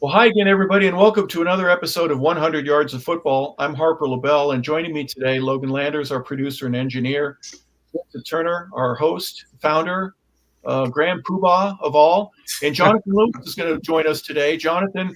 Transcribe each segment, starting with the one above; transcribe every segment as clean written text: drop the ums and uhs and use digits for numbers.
Well, hi again, everybody, and welcome to another episode of 100 Yards of Football. I'm Harper LeBel, and joining me today, Logan Landers, our producer and engineer, Vincent Turner, our host, founder, grand poobah of all, and Johnathan Lewis is going to join us today. Johnathan,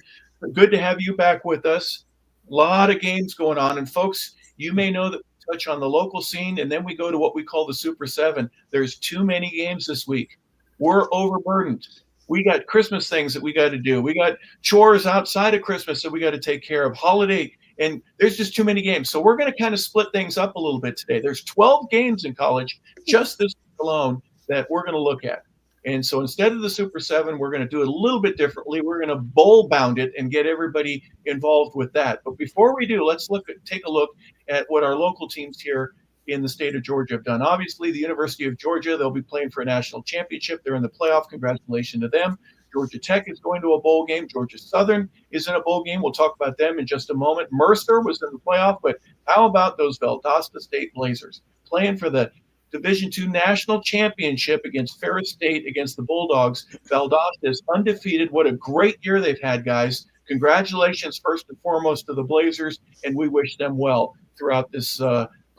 good to have you back with us. A lot of games going on, and folks, you may know that we touch on the local scene, and then we go to what we call the Super 7. There's too many games this week. We're overburdened. We got Christmas things that we got to do. We got chores outside of Christmas that we got to take care of, holiday, and there's just too many games. So we're going to kind of split things up a little bit today. There's 12 games in college just this week alone that we're going to look at. And so instead of the Super 7, we're going to do it a little bit differently. We're going to bowl bound it and get everybody involved with that. But before we do, let's take a look at what our local teams here in the state of Georgia have done. Obviously, the University of Georgia, they'll be playing for a national championship. They're in the playoff. Congratulations to them. Georgia Tech is going to a bowl game. Georgia Southern is in a bowl game. We'll talk about them in just a moment. Mercer was in the playoff, but how about those Valdosta State Blazers playing for the Division II National Championship against Ferris State, against the Bulldogs? Valdosta is undefeated. What a great year they've had, guys. Congratulations, first and foremost, to the Blazers, and we wish them well throughout this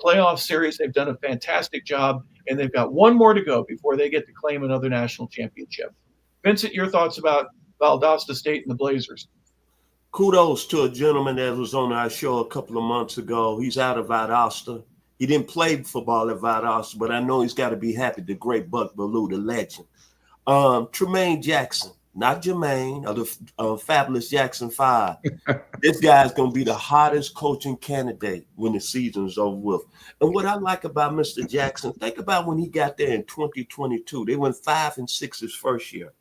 playoff series. They've done a fantastic job, and they've got one more to go before they get to claim another national championship. Vincent, your thoughts about Valdosta State and the Blazers? Kudos to a gentleman that was on our show a couple of months ago. He's out of Valdosta. He didn't play football at Valdosta, but I know he's got to be happy. The great Buck Bellew, the legend. Tremaine Jackson, not Jermaine, or the fabulous Jackson 5. This guy's going to be the hottest coaching candidate when the season's over with. And what I like about Mr. Jackson, think about when he got there in 2022. They went 5-6 his first year.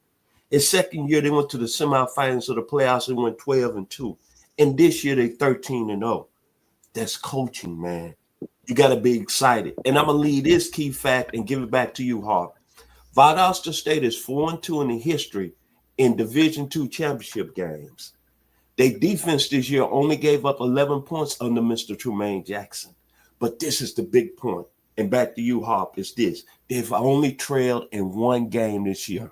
His second year, they went to the semifinals of the playoffs and went 12-2. And this year, they 13-0. That's coaching, man. You got to be excited. And I'm going to leave this key fact and give it back to you, Harp. Valdosta State is 4-2 in the history in Division II championship games. Their defense this year only gave up 11 points under Mr. Tremaine Jackson. But this is the big point. And back to you, Harp, is this. They've only trailed in one game this year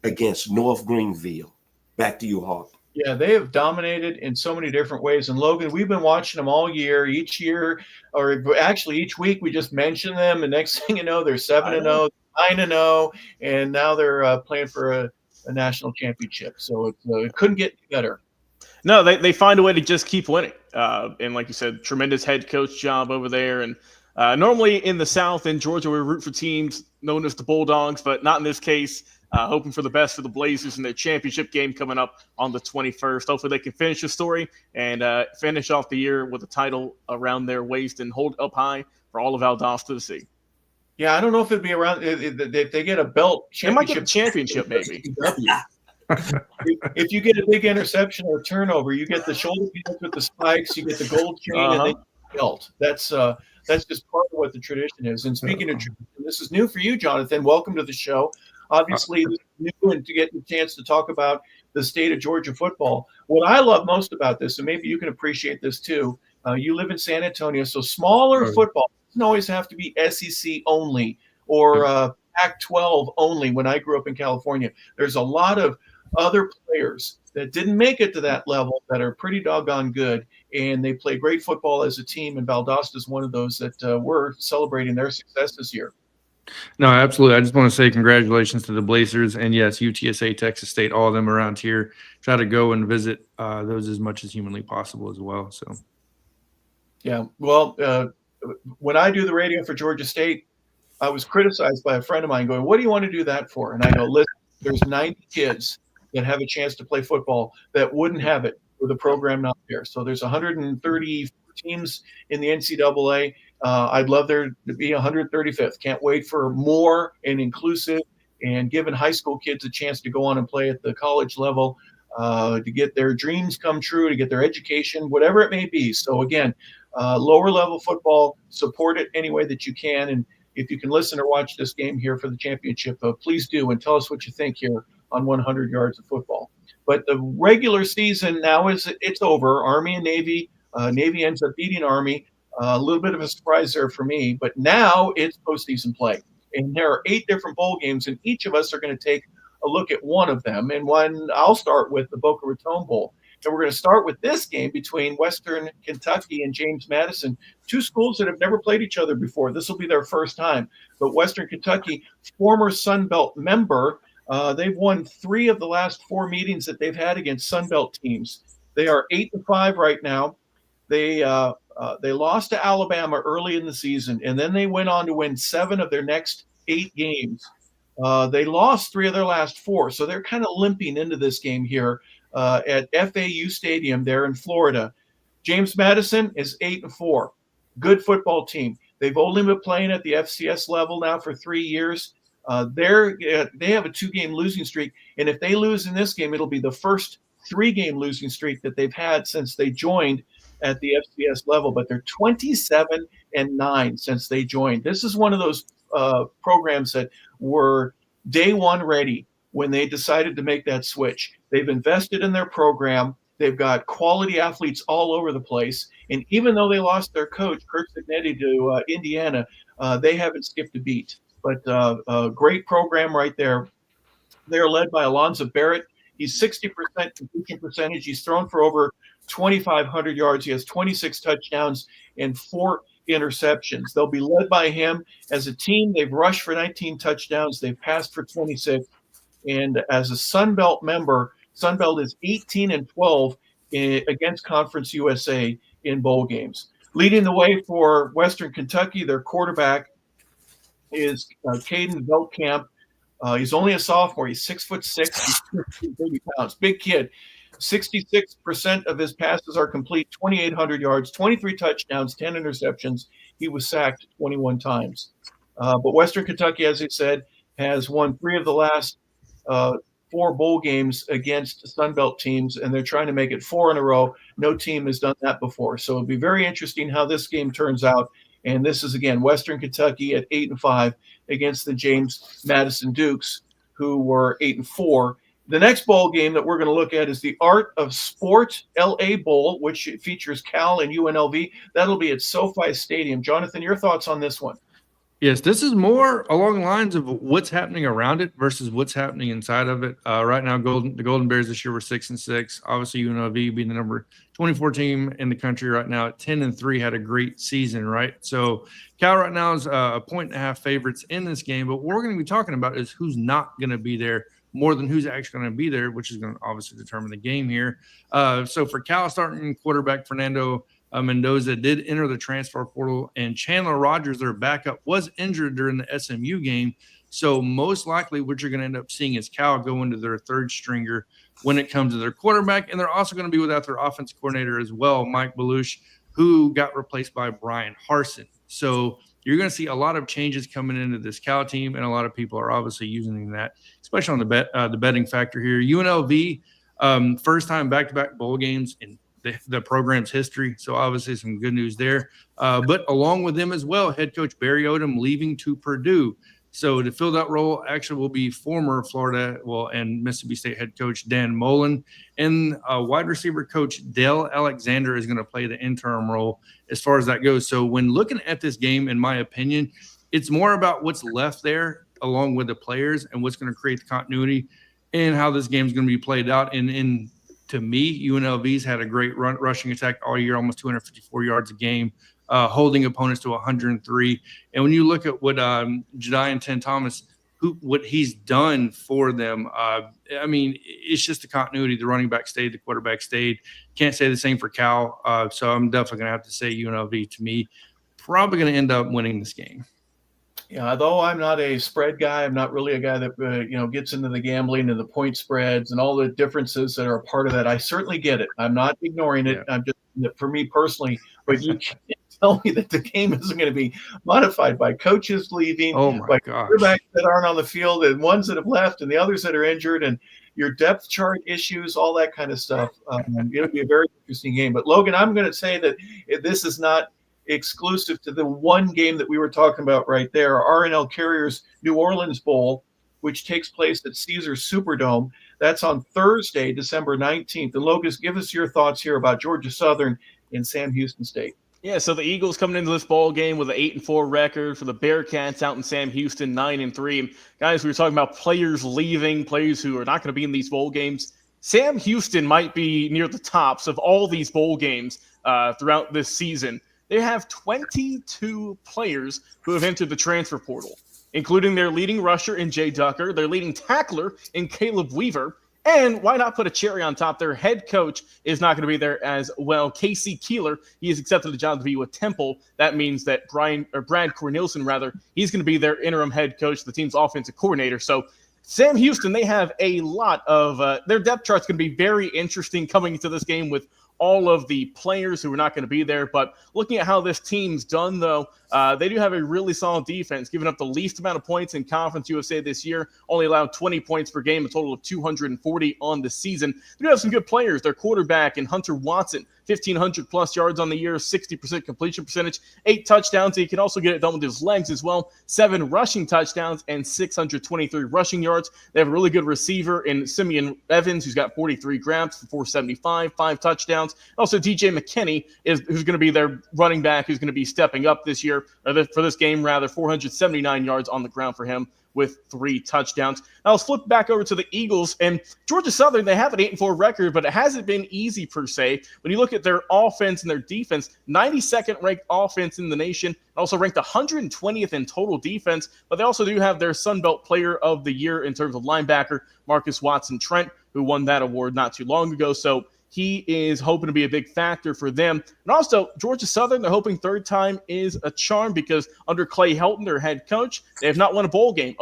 against North Greenville. Back to you, Harp. Yeah, they have dominated in so many different ways. And Logan, we've been watching them all year. Each year, or actually each week, we just mention them. And next thing you know, they're 7-0, 9-0, and now they're playing for a national championship. So it couldn't get better. No, they find a way to just keep winning. And like you said, tremendous head coach job over there. And normally in the South in Georgia, we root for teams known as the Bulldogs, but not in this case. Hoping for the best for the Blazers in their championship game coming up on the 21st. Hopefully they can finish the story and finish off the year with a title around their waist and hold it up high for all of Valdosta to see. Yeah, I don't know if it'd be around if they get a belt championship. They might get a championship, maybe. If you get a big interception or turnover, you get the shoulder pads with the spikes, you get the gold chain, and then the belt. That's just part of what the tradition is. And speaking of tradition, this is new for you, Johnathan. Welcome to the show. Obviously, this is new, and to get the chance to talk about the state of Georgia football. What I love most about this, and maybe you can appreciate this too, you live in San Antonio, so smaller football doesn't always have to be SEC only or Pac-12 only. When I grew up in California, there's a lot of other players that didn't make it to that level that are pretty doggone good, and they play great football as a team, and Valdosta is one of those that we're celebrating their success this year. No, absolutely. I just want to say congratulations to the Blazers. And yes, UTSA, Texas State, all of them around here. Try to go and visit those as much as humanly possible as well. So, yeah. Well, when I do the radio for Georgia State, I was criticized by a friend of mine going, "What do you want to do that for?" And I go, "Listen, there's 90 kids that have a chance to play football that wouldn't have it with a program not there. So there's 130 teams in the NCAA. I'd love there to be 135th. Can't wait for more and inclusive and giving high school kids a chance to go on and play at the college level, to get their dreams come true, to get their education, whatever it may be. So again, lower level football, support it any way that you can. And if you can listen or watch this game here for the championship, please do, and tell us what you think here on 100 Yards of Football. But the regular season now it's over. Army and Navy. Navy ends up beating Army. A little bit of a surprise there for me. But now it's postseason play. And there are 8 different bowl games, and each of us are going to take a look at one of them. And one I'll start with the Boca Raton Bowl. And we're going to start with this game between Western Kentucky and James Madison, two schools that have never played each other before. This will be their first time. But Western Kentucky, former Sun Belt member, they've won 3 of the last 4 meetings that they've had against Sun Belt teams. They are 8-5 right now. They lost to Alabama early in the season, and then they went on to win 7 of their next 8 games. They lost 3 of their last 4, so they're kind of limping into this game here at FAU Stadium there in Florida. James Madison is 8-4. Good football team. They've only been playing at the FCS level now for 3 years. They have a 2-game losing streak, and if they lose in this game, it'll be the first 3-game losing streak that they've had since they joined at the FCS level. But they're 27-9 since they joined. This is one of those programs that were day one ready when they decided to make that switch. They've invested in their program. They've got quality athletes all over the place. And even though they lost their coach, Kurt Signetti, to Indiana, they haven't skipped a beat. But a great program right there. They're led by Alonzo Barrett. He's 60% completion percentage. He's thrown for over 2,500 yards. He has 26 touchdowns and 4 interceptions. They'll be led by him. As a team, they've rushed for 19 touchdowns. They've passed for 26. And as a Sun Belt member, Sun Belt is 18-12 against Conference USA in bowl games. Leading the way for Western Kentucky, their quarterback is Caden Veldkamp. He's only a sophomore. He's 6'6". He's 230 pounds. Big kid. 66% of his passes are complete, 2,800 yards, 23 touchdowns, 10 interceptions. He was sacked 21 times. But Western Kentucky, as I said, has won 3 of the last 4 bowl games against Sun Belt teams, and they're trying to make it 4 in a row. No team has done that before. So it'll be very interesting how this game turns out. And this is, again, Western Kentucky at 8-5 against the James Madison Dukes, who were 8-4. The next bowl game that we're going to look at is the Art of Sport LA Bowl, which features Cal and UNLV. That'll be at SoFi Stadium. Johnathan, your thoughts on this one? Yes, this is more along the lines of what's happening around it versus what's happening inside of it. Right now, the Golden Bears this year were 6-6. Obviously, UNLV being the number 24 team in the country right now at 10-3 had a great season, right? So Cal right now is a 1.5 favorites in this game. But what we're going to be talking about is who's not going to be there more than who's actually going to be there, which is going to obviously determine the game here. So for Cal, starting quarterback Fernando Mendoza did enter the transfer portal, and Chandler Rogers, their backup, was injured during the SMU game. So most likely what you're going to end up seeing is Cal go into their 3rd stringer when it comes to their quarterback. And they're also going to be without their offensive coordinator as well, Mike Belush, who got replaced by Brian Harsin. So you're going to see a lot of changes coming into this Cal team, and a lot of people are obviously using that, especially on the betting factor here. UNLV, first time back-to-back bowl games in the program's history, so obviously some good news there. But along with them as well, head coach Barry Odom leaving to Purdue. So to fill that role actually will be former Florida and Mississippi State head coach Dan Mullen, and wide receiver coach Dale Alexander is going to play the interim role as far as that goes. So when looking at this game, in my opinion, it's more about what's left there along with the players and what's going to create the continuity and how this game is going to be played out. And to me, UNLV's had a great rushing attack all year, almost 254 yards a game, holding opponents to 103. And when you look at what Johnathan Thomas, what he's done for them, I mean, it's just the continuity. The running back stayed, the quarterback stayed. Can't say the same for Cal. So I'm definitely going to have to say UNLV, to me, probably going to end up winning this game. Yeah, though I'm not a spread guy, I'm not really a guy that gets into the gambling and the point spreads and all the differences that are a part of that. I certainly get it. I'm not ignoring it. Yeah. I'm just, for me personally, but you can't tell me that the game isn't going to be modified by coaches leaving, by quarterbacks that aren't on the field, and ones that have left, and the others that are injured, and your depth chart issues, all that kind of stuff. It'll be a very interesting game. But Logan, I'm going to say that this is not exclusive to the one game that we were talking about right there, RNL Carriers New Orleans Bowl, which takes place at Caesars Superdome. That's on Thursday, December 19th. And Logan, give us your thoughts here about Georgia Southern and Sam Houston State. Yeah, so the Eagles coming into this ball game with an 8-4 record. For the Bearcats out in Sam Houston, 9-3. Guys, we were talking about players leaving, players who are not going to be in these bowl games. Sam Houston might be near the tops of all these bowl games throughout this season. They have 22 players who have entered the transfer portal, including their leading rusher in Jay Ducker, their leading tackler in Caleb Weaver, and why not put a cherry on top? Their head coach is not going to be there as well. Casey Keeler, he has accepted the job to be with Temple. That means that Brad Cornelison, he's going to be their interim head coach, the team's offensive coordinator. So Sam Houston, they have a lot of their depth chart's going to be very interesting coming into this game with all of the players who are not going to be there. But looking at how this team's done, though, they do have a really solid defense, giving up the least amount of points in Conference USA this year, only allowed 20 points per game, a total of 240 on the season. They do have some good players. Their quarterback in Hunter Watson, 1,500 plus yards on the year, 60% completion percentage, 8 touchdowns. He can also get it done with his legs as well. 7 rushing touchdowns and 623 rushing yards. They have a really good receiver in Simeon Evans, who's got 43 grabs for 475, 5 touchdowns. Also, DJ McKinney who's going to be their running back, who's going to be stepping up this year, for this game, 479 yards on the ground for him with 3 touchdowns. Now let's flip back over to the Eagles. And Georgia Southern, they have an 8-4 record, but it hasn't been easy per se. When you look at their offense and their defense, 92nd ranked offense in the nation, also ranked 120th in total defense, but they also do have their Sun Belt Player of the Year in terms of linebacker, Marcus Watson-Trent, who won that award not too long ago. So he is hoping to be a big factor for them. And also, Georgia Southern, they're hoping third time is a charm because under Clay Helton, their head coach, they have not won a bowl game.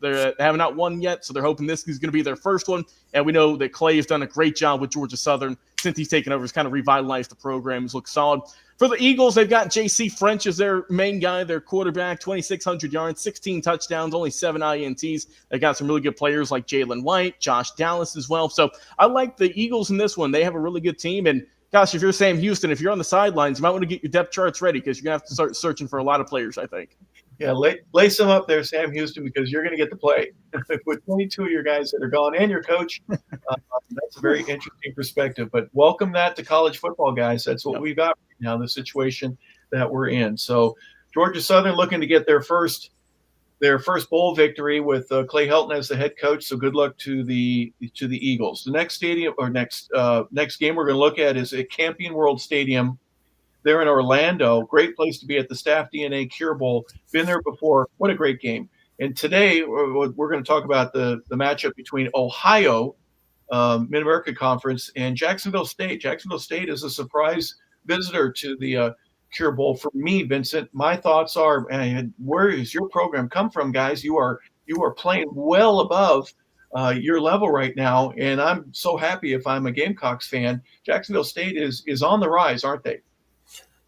They have not won yet, so they're hoping this is going to be their first one. And we know that Clay has done a great job with Georgia Southern since he's taken over. He's kind of revitalized the program. He's looked solid. For the Eagles, they've got J.C. French as their main guy, their quarterback, 2,600 yards, 16 touchdowns, only 7 INTs. They got some really good players like Jalen White, Josh Dallas as well. So I like the Eagles in this one. They have a really good team. And gosh, if you're Sam Houston, if you're on the sidelines, you might want to get your depth charts ready because you're going to have to start searching for a lot of players, I think. Yeah, lace them up there, Sam Houston, because you're going to get to play with 22 of your guys that are gone and your coach. That's a very interesting perspective. But welcome that to college football, guys. That's what we've got right now, the situation that we're in. So Georgia Southern looking to get their first bowl victory with Clay Helton as the head coach. So good luck to the Eagles. The next stadium or next game we're going to look at is at Camping World Stadium. They're in Orlando. Great place to be at the Staff DNA Cure Bowl. Been there before. What a great game. And today we're going to talk about the matchup between Ohio, Mid-America Conference, and Jacksonville State. Jacksonville State is a surprise visitor to the Cure Bowl. For me, Vincent, my thoughts are, man, where does your program come from, guys? You are playing well above your level right now, and I'm so happy if I'm a Gamecocks fan. Jacksonville State is on the rise, aren't they?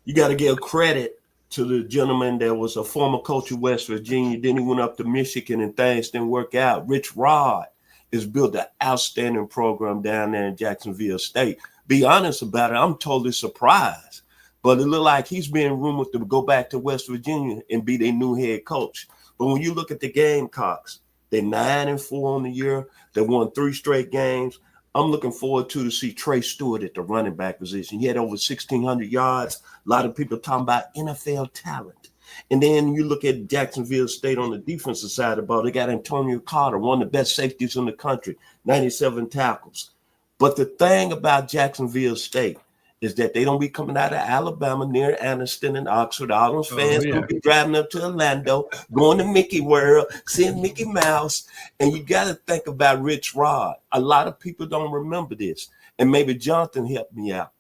You got to give credit to the gentleman that was a former coach of West Virginia. Then he went up to Michigan and things didn't work out. Rich Rod has built an outstanding program down there in Jacksonville State. Be honest about it, I'm totally surprised. But it looked like he's being rumored to go back to West Virginia and be their new head coach. But when you look at the Gamecocks, they're 9-4 on the year. They won 3 straight games. I'm looking forward to see Trey Stewart at the running back position. He had over 1,600 yards. A lot of people talking about NFL talent. And then you look at Jacksonville State on the defensive side of the ball. They got Antonio Carter, one of the best safeties in the country, 97 tackles. But the thing about Jacksonville State is that they don't be coming out of Alabama near Anniston and Oxford. All those fans will be driving up to Orlando, going to Mickey World, seeing Mickey Mouse. And you got to think about Rich Rod. A lot of people don't remember this. And maybe Johnathan helped me out.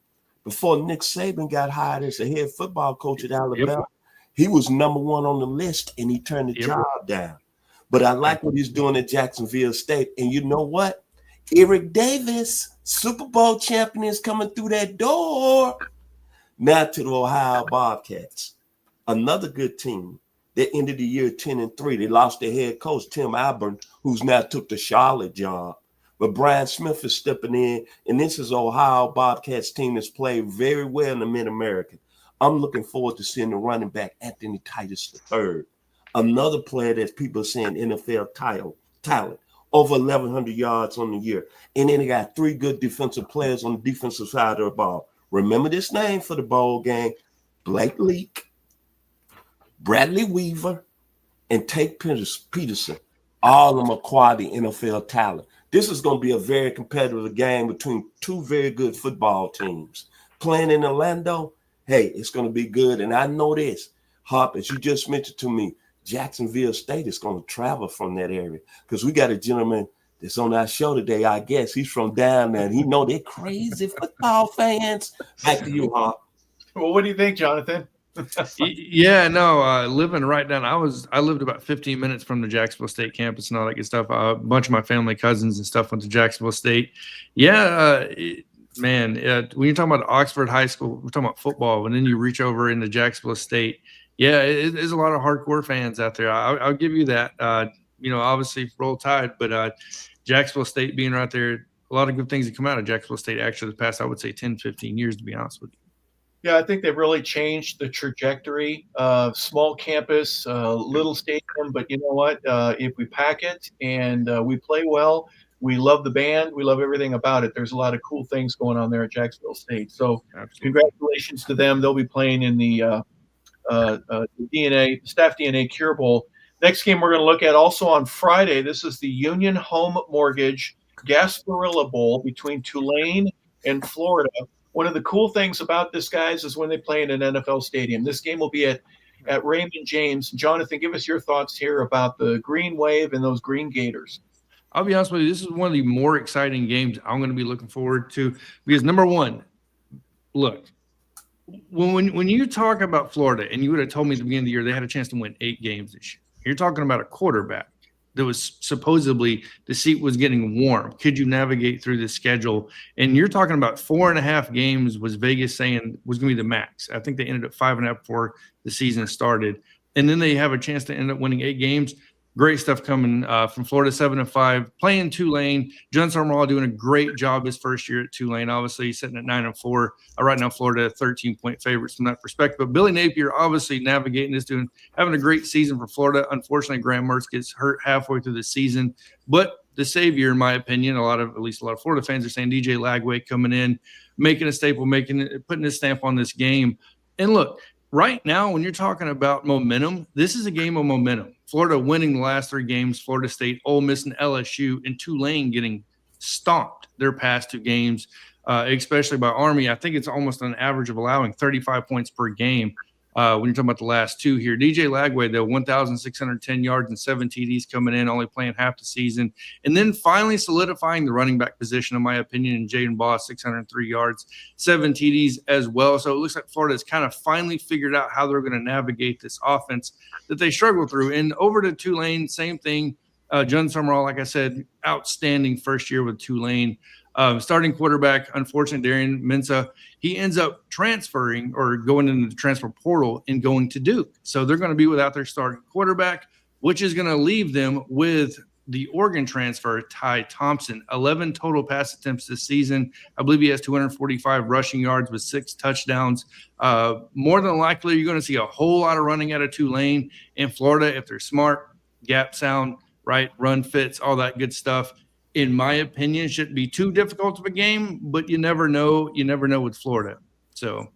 Before Nick Saban got hired as the head football coach at Alabama, he was number 1 on the list, and he turned the job down. But I like what he's doing at Jacksonville State. And you know what? Eric Davis, Super Bowl champion, is coming through that door. Now to the Ohio Bobcats, another good team. They ended the year 10-3. They lost their head coach, Tim Alburn, who's now took the Charlotte job. But Brian Smith is stepping in, and this is Ohio Bobcats team that's played very well in the Mid-American. I'm looking forward to seeing the running back, Anthony Titus III, another player that people are saying NFL talent. Over 1,100 yards on the year. And then they got 3 good defensive players on the defensive side of the ball. Remember this name for the bowl game, Blake Leak, Bradley Weaver, and Tate Peterson. All of them are quality NFL talent. This is going to be a very competitive game between two very good football teams. Playing in Orlando, hey, it's going to be good. And I know this, Harper, as you just mentioned to me, Jacksonville State is going to travel from that area because we got a gentleman that's on our show today. I guess he's from down there, and he know they're crazy football fans. Back to you, Harper. Well, what do you think, Johnathan? Yeah, no, living right down. I lived about 15 minutes from the Jacksonville State campus and all that good stuff. A bunch of my family, cousins, and stuff went to Jacksonville State. Yeah, man, when you're talking about Oxford High School, we're talking about football, and then you reach over into Jacksonville State. Yeah, there's a lot of hardcore fans out there. I'll give you that. Obviously Roll Tide, but Jacksonville State being right there, a lot of good things that come out of Jacksonville State actually the past, I would say, 10, 15 years, to be honest with you. Yeah, I think they've really changed the trajectory. Small campus, little stadium, but you know what? If we pack it and we play well, we love the band, we love everything about it. There's a lot of cool things going on there at Jacksonville State. So Congratulations to them. They'll be playing in the Staff DNA Cure Bowl. Next game we're going to look at also on Friday. This is the Union Home Mortgage Gasparilla Bowl between Tulane and Florida. One of the cool things about this, guys, is when they play in an NFL stadium. This game will be at Raymond James. Johnathan, give us your thoughts here about the Green Wave and those Green Gators. I'll be honest with you, this is one of the more exciting games I'm going to be looking forward to because, number one, look, when you talk about Florida and you would have told me at the beginning of the year they had a chance to win 8 games this year, you're talking about a quarterback that was supposedly the seat was getting warm. Could you navigate through the schedule? And you're talking about 4.5 games was Vegas saying was going to be the max. I think they ended up 5.5 before the season started. And then they have a chance to end up winning 8 games. Great stuff coming from Florida, 7-5, playing Tulane. John Summerall doing a great job his first year at Tulane. Obviously, he's sitting at 9-4. Right now, Florida 13-point favorites from that perspective. But Billy Napier obviously navigating this, having a great season for Florida. Unfortunately, Graham Mertz gets hurt halfway through the season. But the savior, in my opinion, at least a lot of Florida fans are saying DJ Lagway coming in, making a staple, putting his stamp on this game. And look, right now, when you're talking about momentum, this is a game of momentum. Florida winning the last 3 games, Florida State, Ole Miss, and LSU, and Tulane getting stomped their past 2 games, especially by Army. I think it's almost an average of allowing 35 points per game when you're talking about the last 2 here. DJ Lagway, though, 1,610 yards and 7 TDs coming in, only playing half the season. And then finally solidifying the running back position, in my opinion, in Jaden Boss, 603 yards, 7 TDs as well. So it looks like Florida's kind of finally figured out how they're going to navigate this offense that they struggle through. And over to Tulane, same thing. John Summerall, like I said, outstanding first year with Tulane. Starting quarterback, unfortunately, Darian Mensah, he ends up transferring or going into the transfer portal and going to Duke. So they're going to be without their starting quarterback, which is going to leave them with the Oregon transfer, Ty Thompson. 11 total pass attempts this season. I believe he has 245 rushing yards with 6 touchdowns. More than likely, you're going to see a whole lot of running out of Tulane and Florida if they're smart, gap sound, right, run fits, all that good stuff. In my opinion, shouldn't be too difficult of a game, but you never know. You never know with Florida. So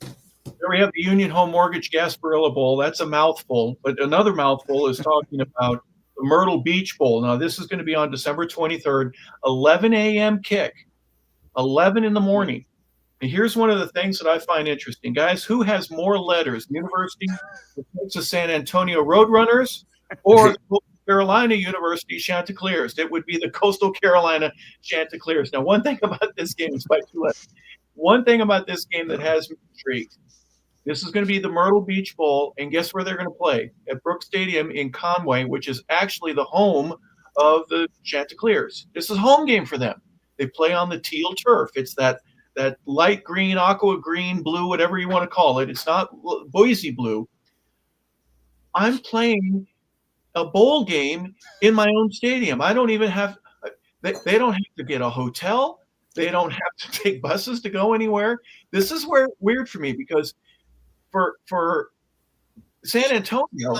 there we have the Union Home Mortgage Gasparilla Bowl. That's a mouthful, but another mouthful is talking about the Myrtle Beach Bowl. Now, this is going to be on December 23rd, 11 a.m. kick, 11 in the morning. And here's one of the things that I find interesting. Guys, who has more letters, University of Texas San Antonio Roadrunners or Carolina University Chanticleers? It would be the Coastal Carolina Chanticleers. Now, one thing about this game is one thing about this game that has me intrigued. This is going to be the Myrtle Beach Bowl, and guess where they're going to play? At Brooks Stadium in Conway, which is actually the home of the Chanticleers. This is a home game for them. They play on the teal turf. It's that light green, aqua green, blue, whatever you want to call it. It's not Boise blue. I'm playing a bowl game in my own stadium. I don't even have – they don't have to get a hotel. They don't have to take buses to go anywhere. This is where weird for me because for San Antonio,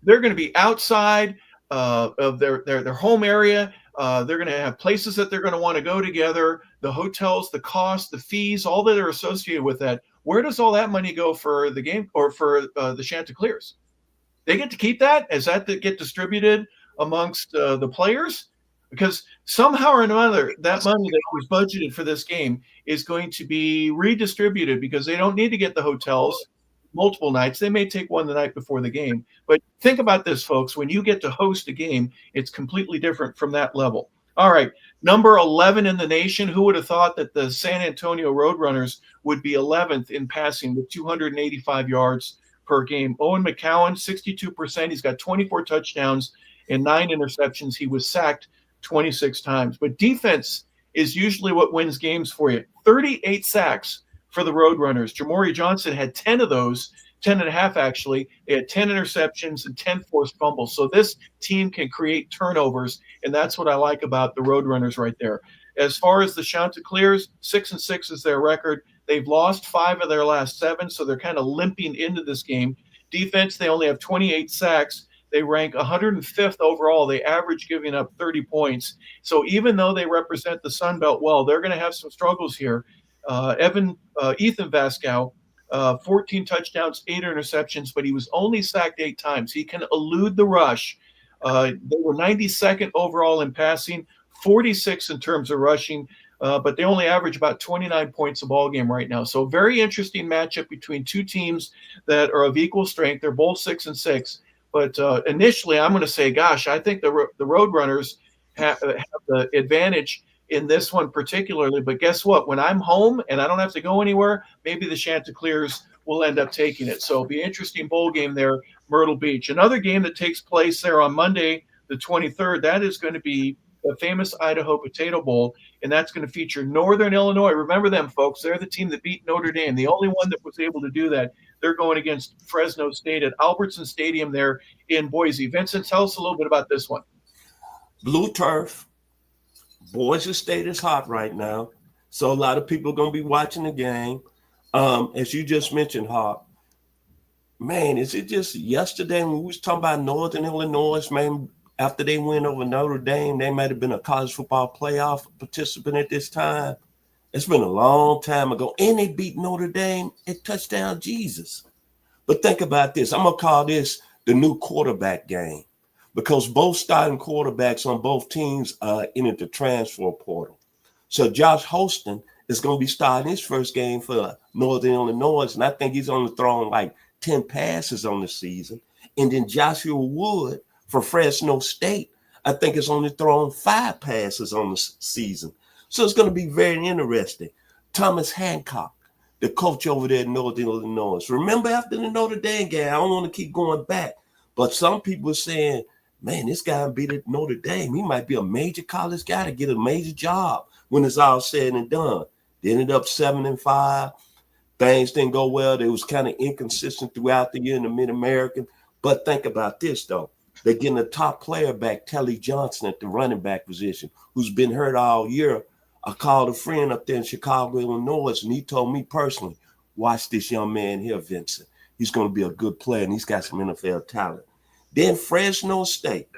they're going to be outside of their home area. They're going to have places that they're going to want to go together, the hotels, the cost, the fees, all that are associated with that. Where does all that money go for the game or for the Chanticleers? They get to keep that? Is that to get distributed amongst the players? Because somehow or another, that money that was budgeted for this game is going to be redistributed because they don't need to get the hotels multiple nights. They may take one the night before the game. But think about this, folks. When you get to host a game, it's completely different from that level. All right, number 11 in the nation. Who would have thought that the San Antonio Roadrunners would be 11th in passing with 285 yards per game? Owen McCowan, 62%. He's got 24 touchdowns and 9 interceptions. He was sacked 26 times. But defense is usually what wins games for you. 38 sacks for the Roadrunners. Jamori Johnson had 10 of those, 10 and a half actually. They had 10 interceptions and 10 forced fumbles. So this team can create turnovers, and that's what I like about the Roadrunners right there. As far as the Chanticleers, 6-6 is their record. They've lost 5 of their last 7, so they're kind of limping into this game. Defense, they only have 28 sacks. They rank 105th overall. They average giving up 30 points. So even though they represent the Sun Belt well, they're going to have some struggles here. Ethan Vascow, 14 touchdowns, 8 interceptions, but he was only sacked 8 times. He can elude the rush. They were 92nd overall in passing, 46 in terms of rushing, but they only average about 29 points a ball game right now. So very interesting matchup between two teams that are of equal strength. They're both 6-6. But initially, I'm going to say, gosh, I think the Roadrunners have the advantage in this one particularly. But guess what? When I'm home and I don't have to go anywhere, maybe the Chanticleers will end up taking it. So it'll be an interesting bowl game there, Myrtle Beach. Another game that takes place there on Monday, the 23rd, that is going to be the famous Idaho Potato Bowl, and that's going to feature Northern Illinois. Remember them, folks. They're the team that beat Notre Dame, the only one that was able to do that. They're going against Fresno State at Albertson Stadium there in Boise. Vincent, tell us a little bit about this one. Blue turf. Boise State is hot right now, so a lot of people are going to be watching the game. As you just mentioned, Harp, man, is it just yesterday when we was talking about Northern Illinois, man, after they win over Notre Dame, they might have been a college football playoff participant at this time. It's been a long time ago, and they beat Notre Dame at touchdown Jesus. But think about this. I'm going to call this the new quarterback game because both starting quarterbacks on both teams entered the transfer portal. So Josh Holston is going to be starting his first game for Northern Illinois, and I think he's only thrown like 10 passes on the season. And then Joshua Wood for Fresno State, I think it's only thrown 5 passes on the season. So it's going to be very interesting. Thomas Hancock, the coach over there in Northern Illinois. Remember after the Notre Dame game, I don't want to keep going back, but some people are saying, man, this guy beat at Notre Dame. He might be a major college guy to get a major job when it's all said and done. They ended up 7-5. Things didn't go well. They was kind of inconsistent throughout the year in the Mid-American. But think about this, though. They're getting a top player back, Telly Johnson, at the running back position, who's been hurt all year. I called a friend up there in Chicago, Illinois, and he told me personally, watch this young man here, Vincent. He's going to be a good player, and he's got some NFL talent. Then Fresno State.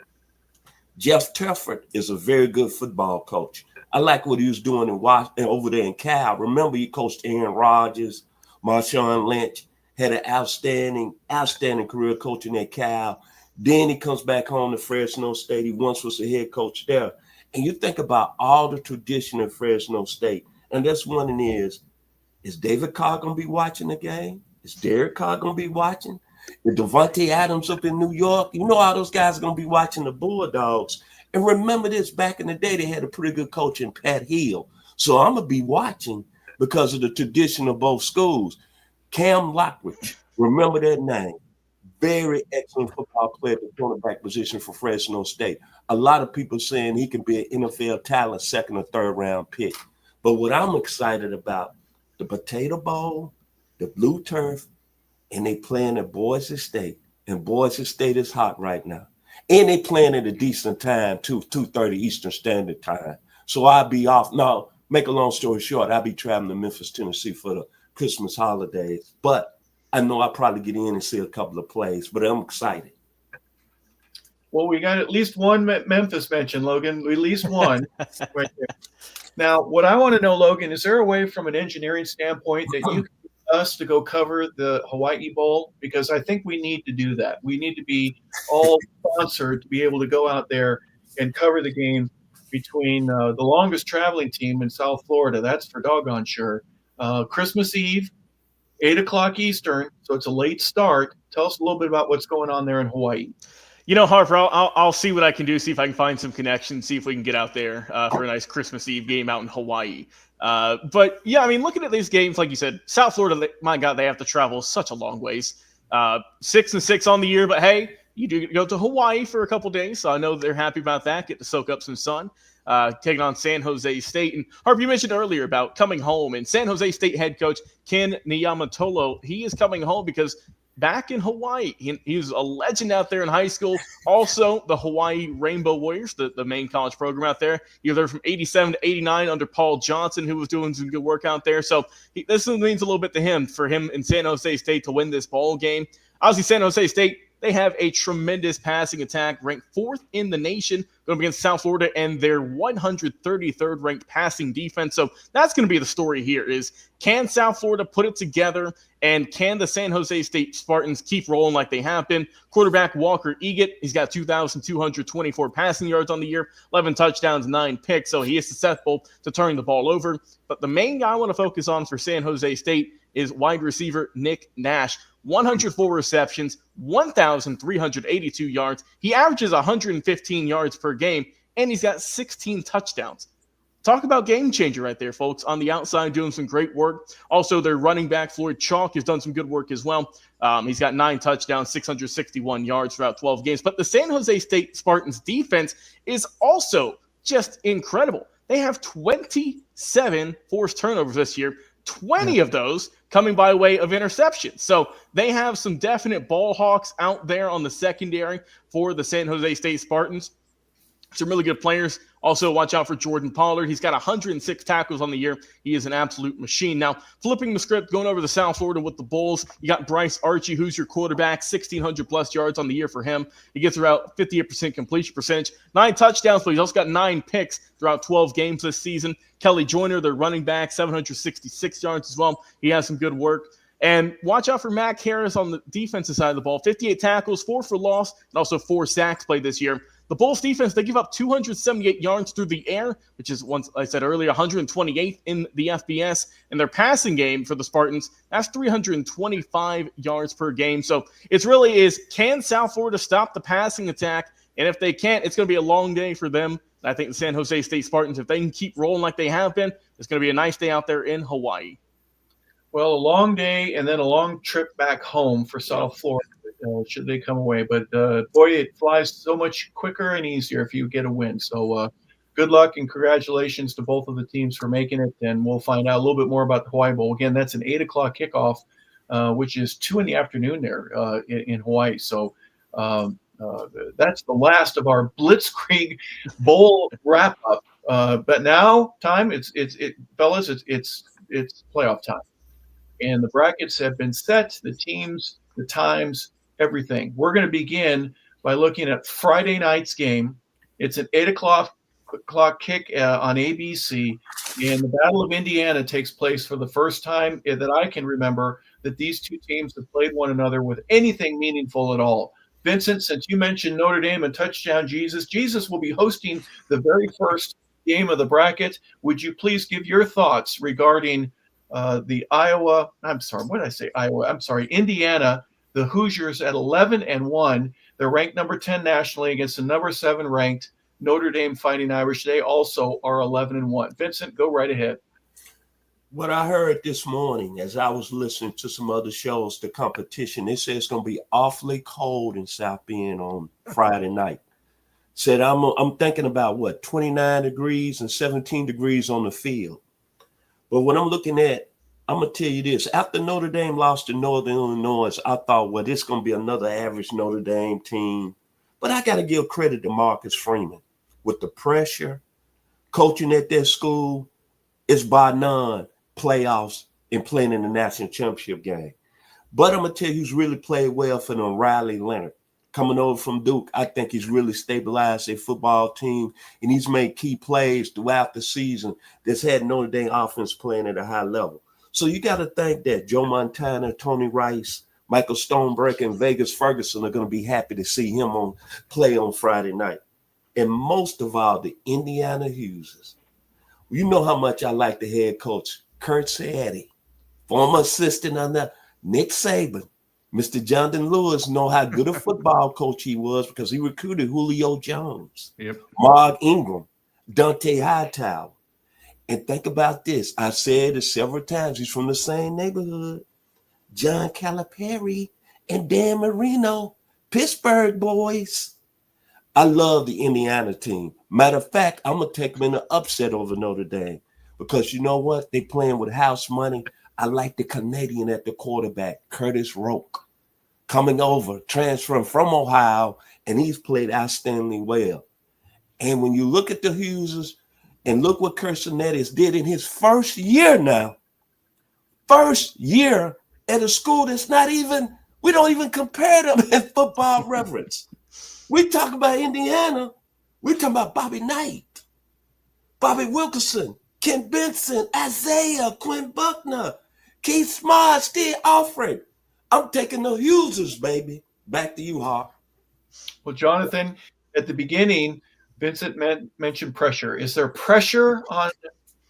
Jeff Tefford is a very good football coach. I like what he was doing over there in Cal. Remember, he coached Aaron Rodgers, Marshawn Lynch, had an outstanding career coaching at Cal. Then he comes back home to Fresno State. He once was the head coach there. And you think about all the tradition in Fresno State. And that's one thing is David Carr going to be watching the game? Is Derek Carr going to be watching? Is Devontae Adams up in New York? You know all those guys are going to be watching the Bulldogs. And remember this, back in the day, they had a pretty good coach in Pat Hill. So I'm going to be watching because of the tradition of both schools. Cam Lockridge, remember that name. Very excellent football player at the cornerback position for Fresno State. A lot of people saying he can be an NFL talent, 2nd or 3rd round pick. But what I'm excited about, the Potato Bowl, the blue turf, and they playing at Boise State. And Boise State is hot right now. And they playing at a decent time, too, 2:30 Eastern Standard Time. So I'll be off. Now, make a long story short, I'll be traveling to Memphis, Tennessee for the Christmas holidays. But I know I'll probably get in and see a couple of plays, but I'm excited. Well, we got at least one Memphis mention, Logan. At least one right there. Now, what I want to know, Logan, is there a way from an engineering standpoint that you can us to go cover the Hawaii Bowl? Because I think we need to do that. We need to be all sponsored to be able to go out there and cover the game between the longest traveling team in South Florida. That's for doggone sure. Christmas Eve, 8 o'clock Eastern, so it's a late start. Tell us a little bit about what's going on there in Hawaii. Harper, I'll see what I can do, see if I can find some connections, see if we can get out there for a nice Christmas Eve game out in Hawaii. But, yeah, I mean, looking at these games, like you said, South Florida, my God, they have to travel such a long ways. 6-6 on the year, but, hey, you do go to Hawaii for a couple days, so I know they're happy about that, get to soak up some sun. Taking on San Jose State. And Harper, you mentioned earlier about coming home, and San Jose State head coach Ken Niyamatolo, he is coming home because back in Hawaii, he was a legend out there in high school. Also, the Hawaii Rainbow Warriors, the main college program out there. He was there from 87 to 89 under Paul Johnson, who was doing some good work out there. So this means a little bit to him, for him in San Jose State to win this ball game. Obviously, San Jose State, they have a tremendous passing attack, ranked 4th in the nation, going against South Florida and their 133rd ranked passing defense. So that's going to be the story here is, can South Florida put it together, and can the San Jose State Spartans keep rolling like they have been? Quarterback Walker Egan, he's got 2,224 passing yards on the year, 11 touchdowns, 9 picks, so he is susceptible to turning the ball over. But the main guy I want to focus on for San Jose State is wide receiver Nick Nash. 104 receptions, 1,382 yards. He averages 115 yards per game, and he's got 16 touchdowns. Talk about game changer right there, folks. On the outside, doing some great work. Also, their running back, Floyd Chalk, has done some good work as well. He's got 9 touchdowns, 661 yards throughout 12 games. But the San Jose State Spartans defense is also just incredible. They have 27 forced turnovers this year, 20 of those coming by way of interceptions. So they have some definite ball hawks out there on the secondary for the San Jose State Spartans. Some really good players. Also, watch out for Jordan Pollard. He's got 106 tackles on the year. He is an absolute machine. Now, flipping the script, going over to South Florida with the Bulls, you got Bryce Archie, who's your quarterback, 1,600-plus yards on the year for him. He gets about 58% completion percentage, 9 touchdowns, but he's also got 9 picks throughout 12 games this season. Kelly Joyner, their running back, 766 yards as well. He has some good work. And watch out for Mac Harris on the defensive side of the ball. 58 tackles, 4 for loss, and also 4 sacks played this year. The Bulls defense, they give up 278 yards through the air, which is, once I said earlier, 128th in the FBS. And their passing game for the Spartans, that's 325 yards per game. So it really is, can South Florida stop the passing attack? And if they can't, it's going to be a long day for them. I think the San Jose State Spartans, if they can keep rolling like they have been, it's going to be a nice day out there in Hawaii. Well, a long day and then a long trip back home for South Florida. Should they come away. But, boy, it flies so much quicker and easier if you get a win. So good luck and congratulations to both of the teams for making it. And we'll find out a little bit more about the Hawaii Bowl. Again, that's an 8 o'clock kickoff, which is 2 in the afternoon there in Hawaii. So that's the last of our Blitzkrieg Bowl wrap-up. But now fellas, it's playoff time. And the brackets have been set, the teams, the times, everything. We're going to begin by looking at Friday night's game. It's an 8 o'clock kick on ABC, and the Battle of Indiana takes place for the first time that I can remember that these two teams have played one another with anything meaningful at all. Vincent, since you mentioned Notre Dame and Touchdown Jesus will be hosting the very first game of the bracket. Would you please give your thoughts regarding Indiana, the Hoosiers at 11-1. They're ranked number 10 nationally against the number 7 ranked Notre Dame Fighting Irish. They also are 11-1. Vincent, go right ahead. What I heard this morning as I was listening to some other shows, the competition, they said it's going to be awfully cold in South Bend on Friday night. Said I'm thinking about 29 degrees and 17 degrees on the field. But what I'm looking at, I'm going to tell you this. After Notre Dame lost to Northern Illinois, I thought, this is going to be another average Notre Dame team. But I got to give credit to Marcus Freeman. With the pressure, coaching at their school, it's by none playoffs and playing in the national championship game. But I'm going to tell you who's really played well for them, Riley Leonard. Coming over from Duke, I think he's really stabilized their football team, and he's made key plays throughout the season that's had Notre Dame offense playing at a high level. So you got to think that Joe Montana, Tony Rice, Michael Stoneberg, and Vegas Ferguson are going to be happy to see him play on Friday night. And most of all, the Indiana Hughes. You know how much I like the head coach, Kurt Saadi, former assistant under Nick Saban. Mr. Jonathan Lewis know how good a football coach he was because he recruited Julio Jones, Mark Ingram, Dante Hightower. And think about this. I said it several times. He's from the same neighborhood. John Calipari and Dan Marino, Pittsburgh boys. I love the Indiana team. Matter of fact, I'm going to take them in an upset over Notre Dame because you know what? They playing with house money. I like the Canadian at the quarterback, Curtis Roke, coming over, transferring from Ohio, and he's played outstandingly well. And when you look at the Hughes and look what Kirsinetis did in his first year now, first year at a school that's not even, we don't even compare them in football reference. We talk about Indiana, we talking about Bobby Knight, Bobby Wilkerson, Ken Benson, Isaiah, Quinn Buckner, Keith Smart, Steve Alfred. I'm taking the Hughes, baby. Back to you, Harp. Well, Johnathan, at the beginning, Vincent mentioned pressure. Is there pressure on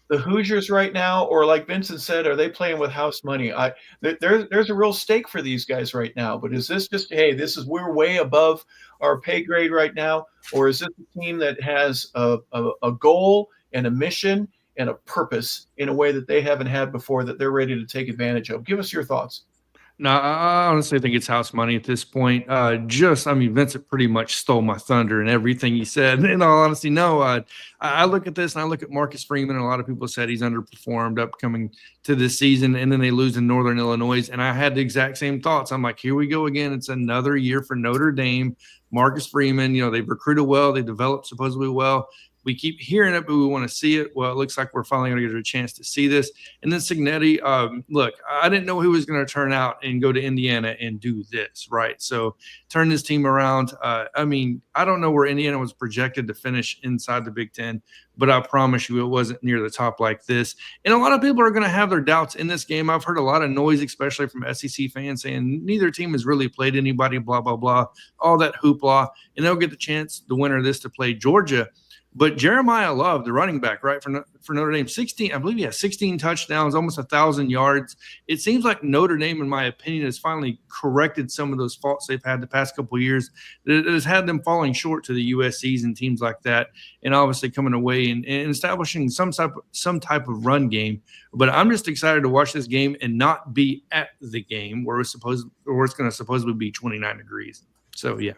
the Hoosiers right now, or like Vincent said, are they playing with house money? There's a real stake for these guys right now. But is this just, hey, we're way above our pay grade right now, or is this a team that has a goal and a mission and a purpose in a way that they haven't had before that they're ready to take advantage of? Give us your thoughts. No, I honestly think it's house money at this point. Vincent pretty much stole my thunder and everything he said. In all honesty, no. I look at this and I look at Marcus Freeman, and a lot of people said he's underperformed upcoming to this season, and then they lose in Northern Illinois. And I had the exact same thoughts. I'm like, here we go again. It's another year for Notre Dame. Marcus Freeman, they've recruited well. They developed supposedly well. We keep hearing it, but we want to see it. Well, it looks like we're finally going to get a chance to see this. And then Cignetti, look, I didn't know who was going to turn out and go to Indiana and do this, right? So turn this team around. I don't know where Indiana was projected to finish inside the Big Ten, but I promise you it wasn't near the top like this. And a lot of people are going to have their doubts in this game. I've heard a lot of noise, especially from SEC fans, saying neither team has really played anybody, blah, blah, blah, all that hoopla. And they'll get the chance, the winner of this, to play Georgia. But Jeremiah Love, the running back, right, for Notre Dame, 16 touchdowns, almost 1,000 yards. It seems like Notre Dame, in my opinion, has finally corrected some of those faults they've had the past couple of years. It has had them falling short to the USCs and teams like that, and obviously coming away and establishing some type of run game. But I'm just excited to watch this game and not be at the game where it's going to supposedly be 29 degrees. So, yeah.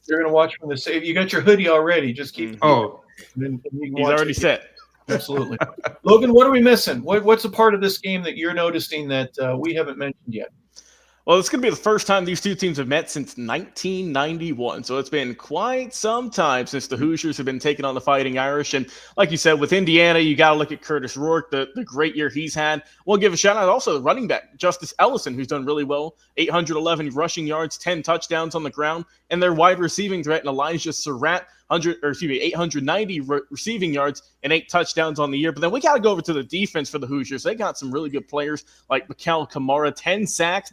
You're going to watch from the save. You got your hoodie already. Just keep. Oh, he's already set. Absolutely. Logan, what are we missing? What's a part of this game that you're noticing that we haven't mentioned yet? Well, it's going to be the first time these two teams have met since 1991. So it's been quite some time since the Hoosiers have been taking on the Fighting Irish. And like you said, with Indiana, you got to look at Curtis Rourke, the great year he's had. We'll give a shout out also to the running back, Justice Ellison, who's done really well. 811 rushing yards, 10 touchdowns on the ground. And their wide receiving threat, Elijah Surratt, 890 receiving yards and 8 touchdowns on the year. But then we got to go over to the defense for the Hoosiers. They got some really good players like Mikal Kamara, 10 sacks,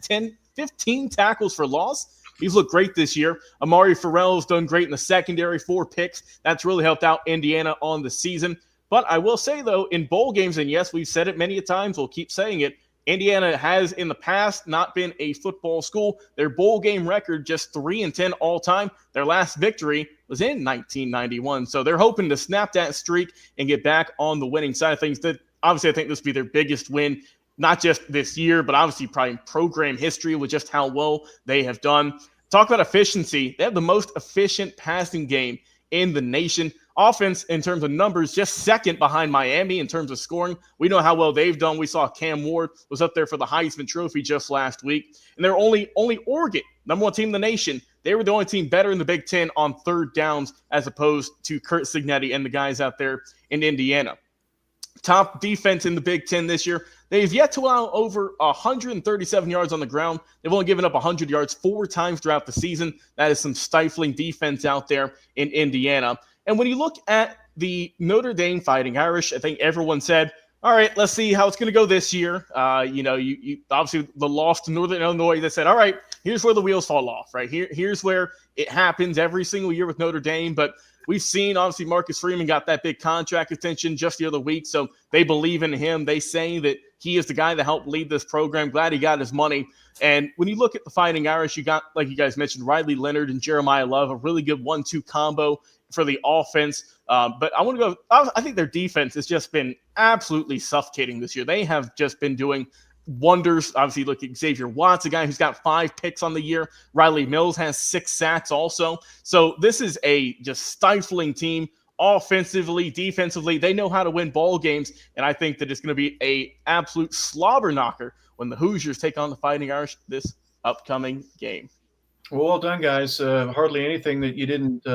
15 tackles for loss. He's looked great this year. Amari Farrell has done great in the secondary, 4 picks. That's really helped out Indiana on the season. But I will say, though, in bowl games, and yes, we've said it many times, we'll keep saying it, Indiana has in the past not been a football school. Their bowl game record just 3-10 all time. Their last victory was in 1991. So they're hoping to snap that streak and get back on the winning side of things. Obviously, I think this will be their biggest win, not just this year, but obviously probably program history with just how well they have done. Talk about efficiency. They have the most efficient passing game in the nation. Offense, in terms of numbers, just second behind Miami in terms of scoring. We know how well they've done. We saw Cam Ward was up there for the Heisman Trophy just last week. And they're only Oregon, number 1 team in the nation. They were the only team better in the Big Ten on third downs as opposed to Curt Cignetti and the guys out there in Indiana. Top defense in the Big Ten this year. They've yet to allow over 137 yards on the ground. They've only given up 100 yards 4 times throughout the season. That is some stifling defense out there in Indiana. And when you look at the Notre Dame Fighting Irish, I think everyone said all right, let's see how it's going to go this year. You obviously the loss to Northern Illinois that said, all right, here's where the wheels fall off, right? Here's where it happens every single year with Notre Dame. But we've seen, obviously, Marcus Freeman got that big contract extension just the other week. So they believe in him. They say that he is the guy that helped lead this program. Glad he got his money. And when you look at the Fighting Irish, you got, like you guys mentioned, Riley Leonard and Jeremiah Love, a really good 1-2 combo for the offense. But I want to go, I think their defense has just been absolutely suffocating this year. They have just been doing wonders. Obviously, look at Xavier Watts, a guy who's got 5 picks on the year. Riley Mills has 6 sacks also. So this is a just stifling team. Offensively, defensively, they know how to win ball games, and I think that it's going to be a absolute slobber knocker when the Hoosiers take on the Fighting Irish this upcoming game. Well done, guys. Hardly anything that you didn't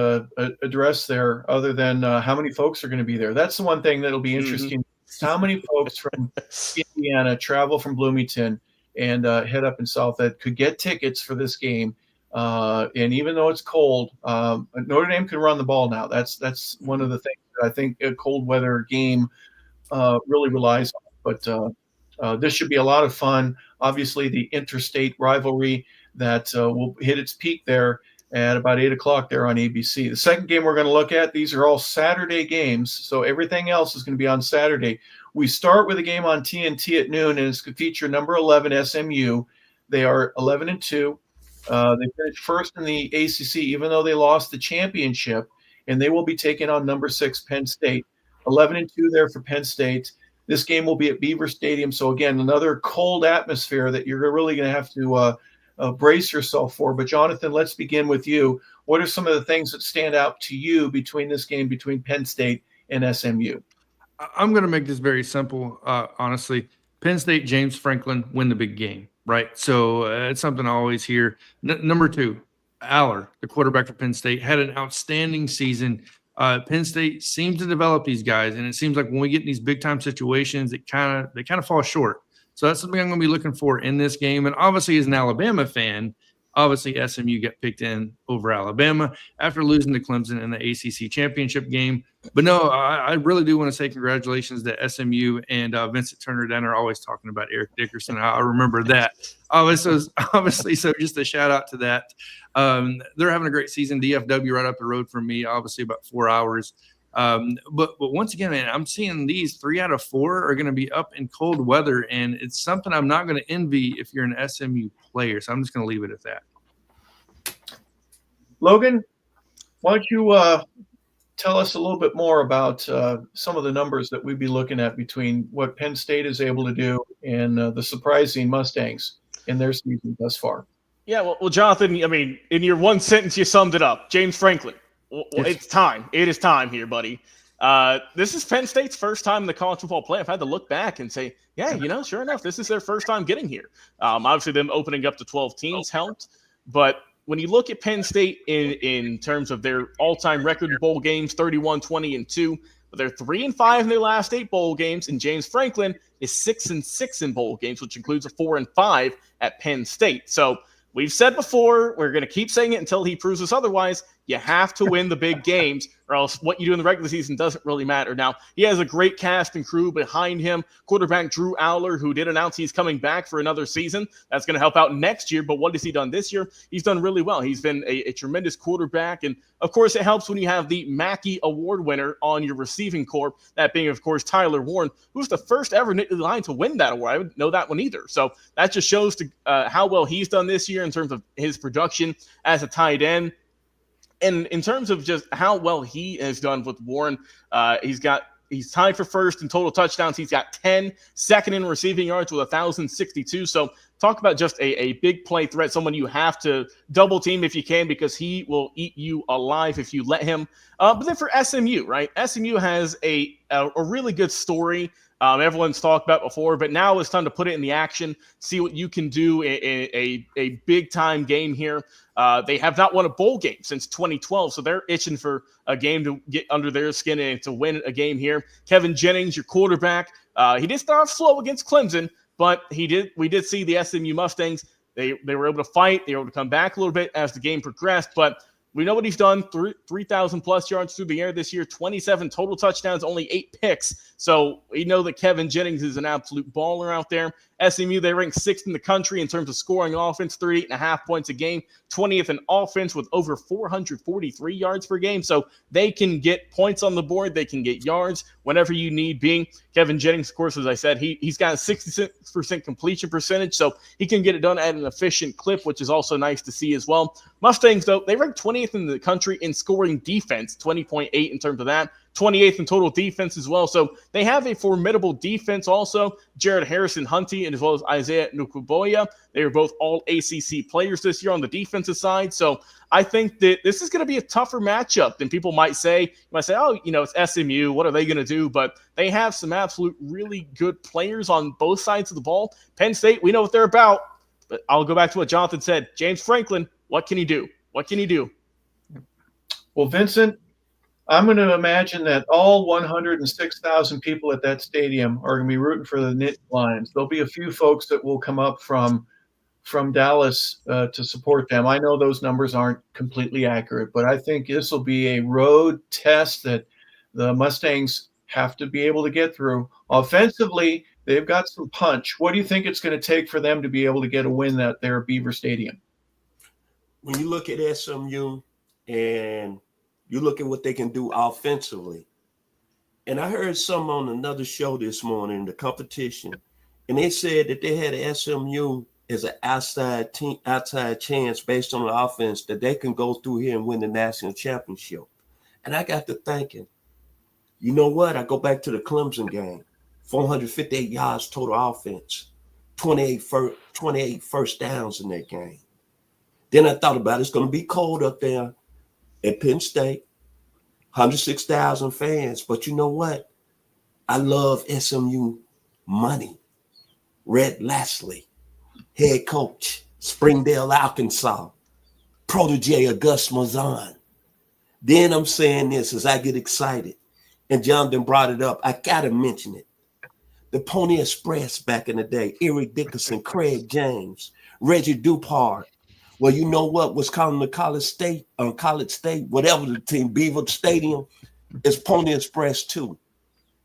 address there other than how many folks are going to be there. That's the one thing that'll be interesting. Mm-hmm. How many folks from Indiana travel from Bloomington and head up in South that could get tickets for this game? And even though it's cold, Notre Dame can run the ball now. That's one of the things that I think a cold weather game really relies on. But this should be a lot of fun. Obviously, the interstate rivalry that will hit its peak there at about 8 o'clock there on ABC. The second game we're going to look at, these are all Saturday games, so everything else is going to be on Saturday. We start with a game on TNT at noon, and it's going to feature number 11 SMU. They are 11-2. They finished first in the ACC, even though they lost the championship, and they will be taking on number 6 Penn State. 11-2 there for Penn State. This game will be at Beaver Stadium, so again, another cold atmosphere that you're really going to have to brace yourself for. But Johnathan, let's begin with you. What are some of the things that stand out to you between this game between Penn State and SMU? I'm going to make this very simple. Honestly, Penn State, James Franklin win the big game, right? So it's something I always hear. Number 2, Aller, the quarterback for Penn State, had an outstanding season. Penn State seems to develop these guys, and it seems like when we get in these big time situations, they kind of fall short. So that's something I'm going to be looking for in this game. And obviously, as an Alabama fan, obviously SMU got picked in over Alabama after losing to Clemson in the ACC championship game. But no, I really do want to say congratulations to SMU and Vincent Turner. Dan are always talking about Eric Dickerson. I remember that. Obviously, so just a shout out to that. They're having a great season. DFW right up the road from me, obviously about 4 hours. But once again, man, I'm seeing these 3 out of 4 are going to be up in cold weather, and it's something I'm not going to envy if you're an SMU player. So I'm just going to leave it at that. Logan, why don't you tell us a little bit more about some of the numbers that we'd be looking at between what Penn State is able to do and the surprising Mustangs in their season thus far? Yeah, well, Johnathan, I mean, in your one sentence, you summed it up. James Franklin. Well, it's time. It is time here, buddy. This is Penn State's first time in the college football playoff. I had to look back and say, yeah, sure enough, this is their first time getting here. Obviously, them opening up to 12 teams helped. But when you look at Penn State in terms of their all-time record in bowl games, 31-20-2, but they're 3-5 in their last 8 bowl games, and James Franklin is 6-6 in bowl games, which includes a 4-5 at Penn State. So we've said before, we're going to keep saying it until he proves us otherwise. You have to win the big games, or else what you do in the regular season doesn't really matter. Now, he has a great cast and crew behind him. Quarterback Drew Aller, who did announce he's coming back for another season. That's going to help out next year. But what has he done this year? He's done really well. He's been a tremendous quarterback. And, of course, it helps when you have the Mackey Award winner on your receiving corps, that being, of course, Tyler Warren, who's the first ever Nittany Lion to win that award. I wouldn't know that one either. So that just shows how well he's done this year in terms of his production as a tight end. And in terms of just how well he has done with Warren, he's tied for first in total touchdowns. He's got 10, second in receiving yards with 1,062. So talk about just a big play threat, someone you have to double team if you can, because he will eat you alive if you let him. But then for SMU, right? SMU has a really good story. Everyone's talked about before, but now it's time to put it in the action, see what you can do in a big-time game here. They have not won a bowl game since 2012, so they're itching for a game to get under their skin and to win a game here. Kevin Jennings, your quarterback, he did start off slow against Clemson, but we did see the SMU Mustangs. They were able to fight. They were able to come back a little bit as the game progressed, but We know what he's done, 3,000 plus yards through the air this year, 27 total touchdowns, only 8 picks. So we know that Kevin Jennings is an absolute baller out there. SMU, they rank 6th in the country in terms of scoring offense, 38.5 points a game, 20th in offense with over 443 yards per game. So they can get points on the board. They can get yards whenever you need being. Kevin Jennings, of course, as I said, he's got a 66% completion percentage, so he can get it done at an efficient clip, which is also nice to see as well. Mustangs, though, they rank 20th in the country in scoring defense, 20.8 in terms of that, 28th in total defense as well. So they have a formidable defense also. Jared Harrison-Hunty and as well as Isaiah Nukuboya, they are both all ACC players this year on the defensive side. So I think that this is going to be a tougher matchup than people might say. You might say, oh, it's SMU. What are they going to do? But they have some absolute really good players on both sides of the ball. Penn State, we know what they're about. But I'll go back to what Johnathan said. James Franklin, what can he do? What can he do? Well, Vincent, I'm going to imagine that all 106,000 people at that stadium are going to be rooting for the Nittany Lions. There'll be a few folks that will come up from Dallas to support them. I know those numbers aren't completely accurate, but I think this will be a road test that the Mustangs have to be able to get through. Offensively, they've got some punch. What do you think it's going to take for them to be able to get a win there at Beaver Stadium? When you look at SMU and you look at what they can do offensively, and I heard some on another show this morning, the competition, and they said that they had SMU as an outside chance based on the offense that they can go through here and win the national championship. And I got to thinking, you know what? I go back to the Clemson game, 458 yards total offense, 28 first downs in that game. Then I thought about it's going to be cold up there at Penn State, 106,000 fans. But you know what? I love SMU money. Red Lashley, head coach, Springdale, Arkansas, protege Auguste Mazan. Then I'm saying this as I get excited, and Johnathan brought it up. I got to mention it. The Pony Express back in the day, Eric Dickerson, Craig James, Reggie Dupart. Well, you know what was calling the College State, whatever the team, Beaver Stadium, is Pony Express too.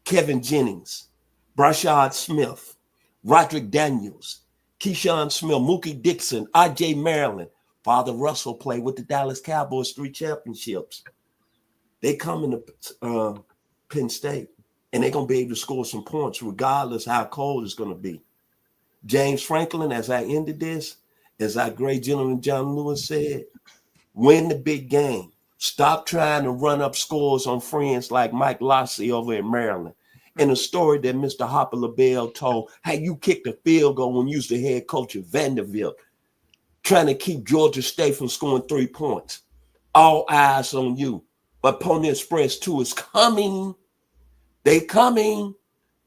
Kevin Jennings, Brashard Smith, Roderick Daniels, Keyshawn Smith, Mookie Dixon, R.J. Maryland. Father Russell played with the Dallas Cowboys 3 championships. They come into Penn State, and they're going to be able to score some points regardless how cold it's going to be. James Franklin, as I ended this, as our great gentleman John Lewis said, win the big game. Stop trying to run up scores on friends like Mike Lossy over in Maryland. And a story that Mr. Harper LeBel told, how you kicked a field goal when you was the head coach of Vanderbilt, trying to keep Georgia State from scoring 3 points. All eyes on you. But Pony Express 2 is coming. They coming.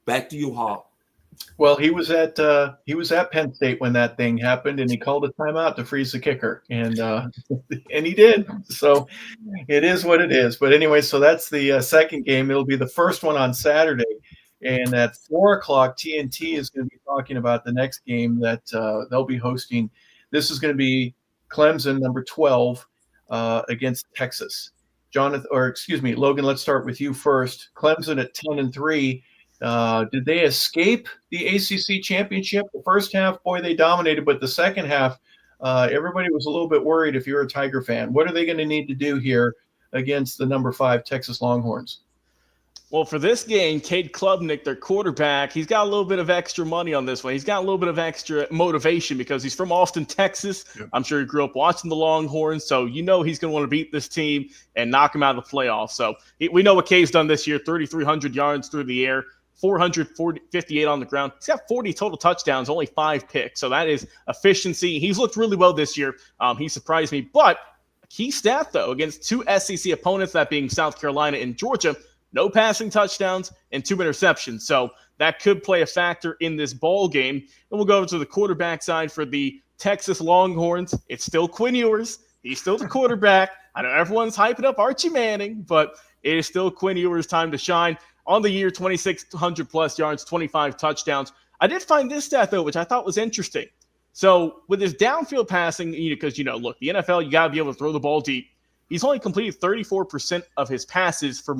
Back to you, Harp. Well, he was at Penn State when that thing happened, and he called a timeout to freeze the kicker, and he did. So it is what it is. But anyway, so that's the second game. It'll be the first one on Saturday, and at 4:00, TNT is going to be talking about the next game that they'll be hosting. This is going to be Clemson, number 12, against Texas. Logan. Let's start with you first. Clemson at 10-3. Did they escape the ACC championship? The first half, boy, they dominated, but the second half, everybody was a little bit worried if you're a Tiger fan. What are they going to need to do here against the number 5 Texas Longhorns? Well, for this game, Cade Klubnik, their quarterback, he's got a little bit of extra money on this one. He's got a little bit of extra motivation because he's from Austin, Texas. Yep. I'm sure he grew up watching the Longhorns, so you know he's going to want to beat this team and knock them out of the playoffs. So we know what Cade's done this year, 3,300 yards through the air, 458 on the ground. He's got 40 total touchdowns, only 5 picks. So that is efficiency. He's looked really well this year. He surprised me. But a key stat, though, against 2 SEC opponents, that being South Carolina and Georgia, no passing touchdowns and 2 interceptions. So that could play a factor in this ball game. And we'll go over to the quarterback side for the Texas Longhorns. It's still Quinn Ewers. He's still the quarterback. I know everyone's hyping up Archie Manning, but it is still Quinn Ewers' time to shine. On the year, 2,600 plus yards, 25 touchdowns. I did find this stat, though, which I thought was interesting. So with his downfield passing, because, look, the NFL, you got to be able to throw the ball deep. he's only completed 34% of his passes for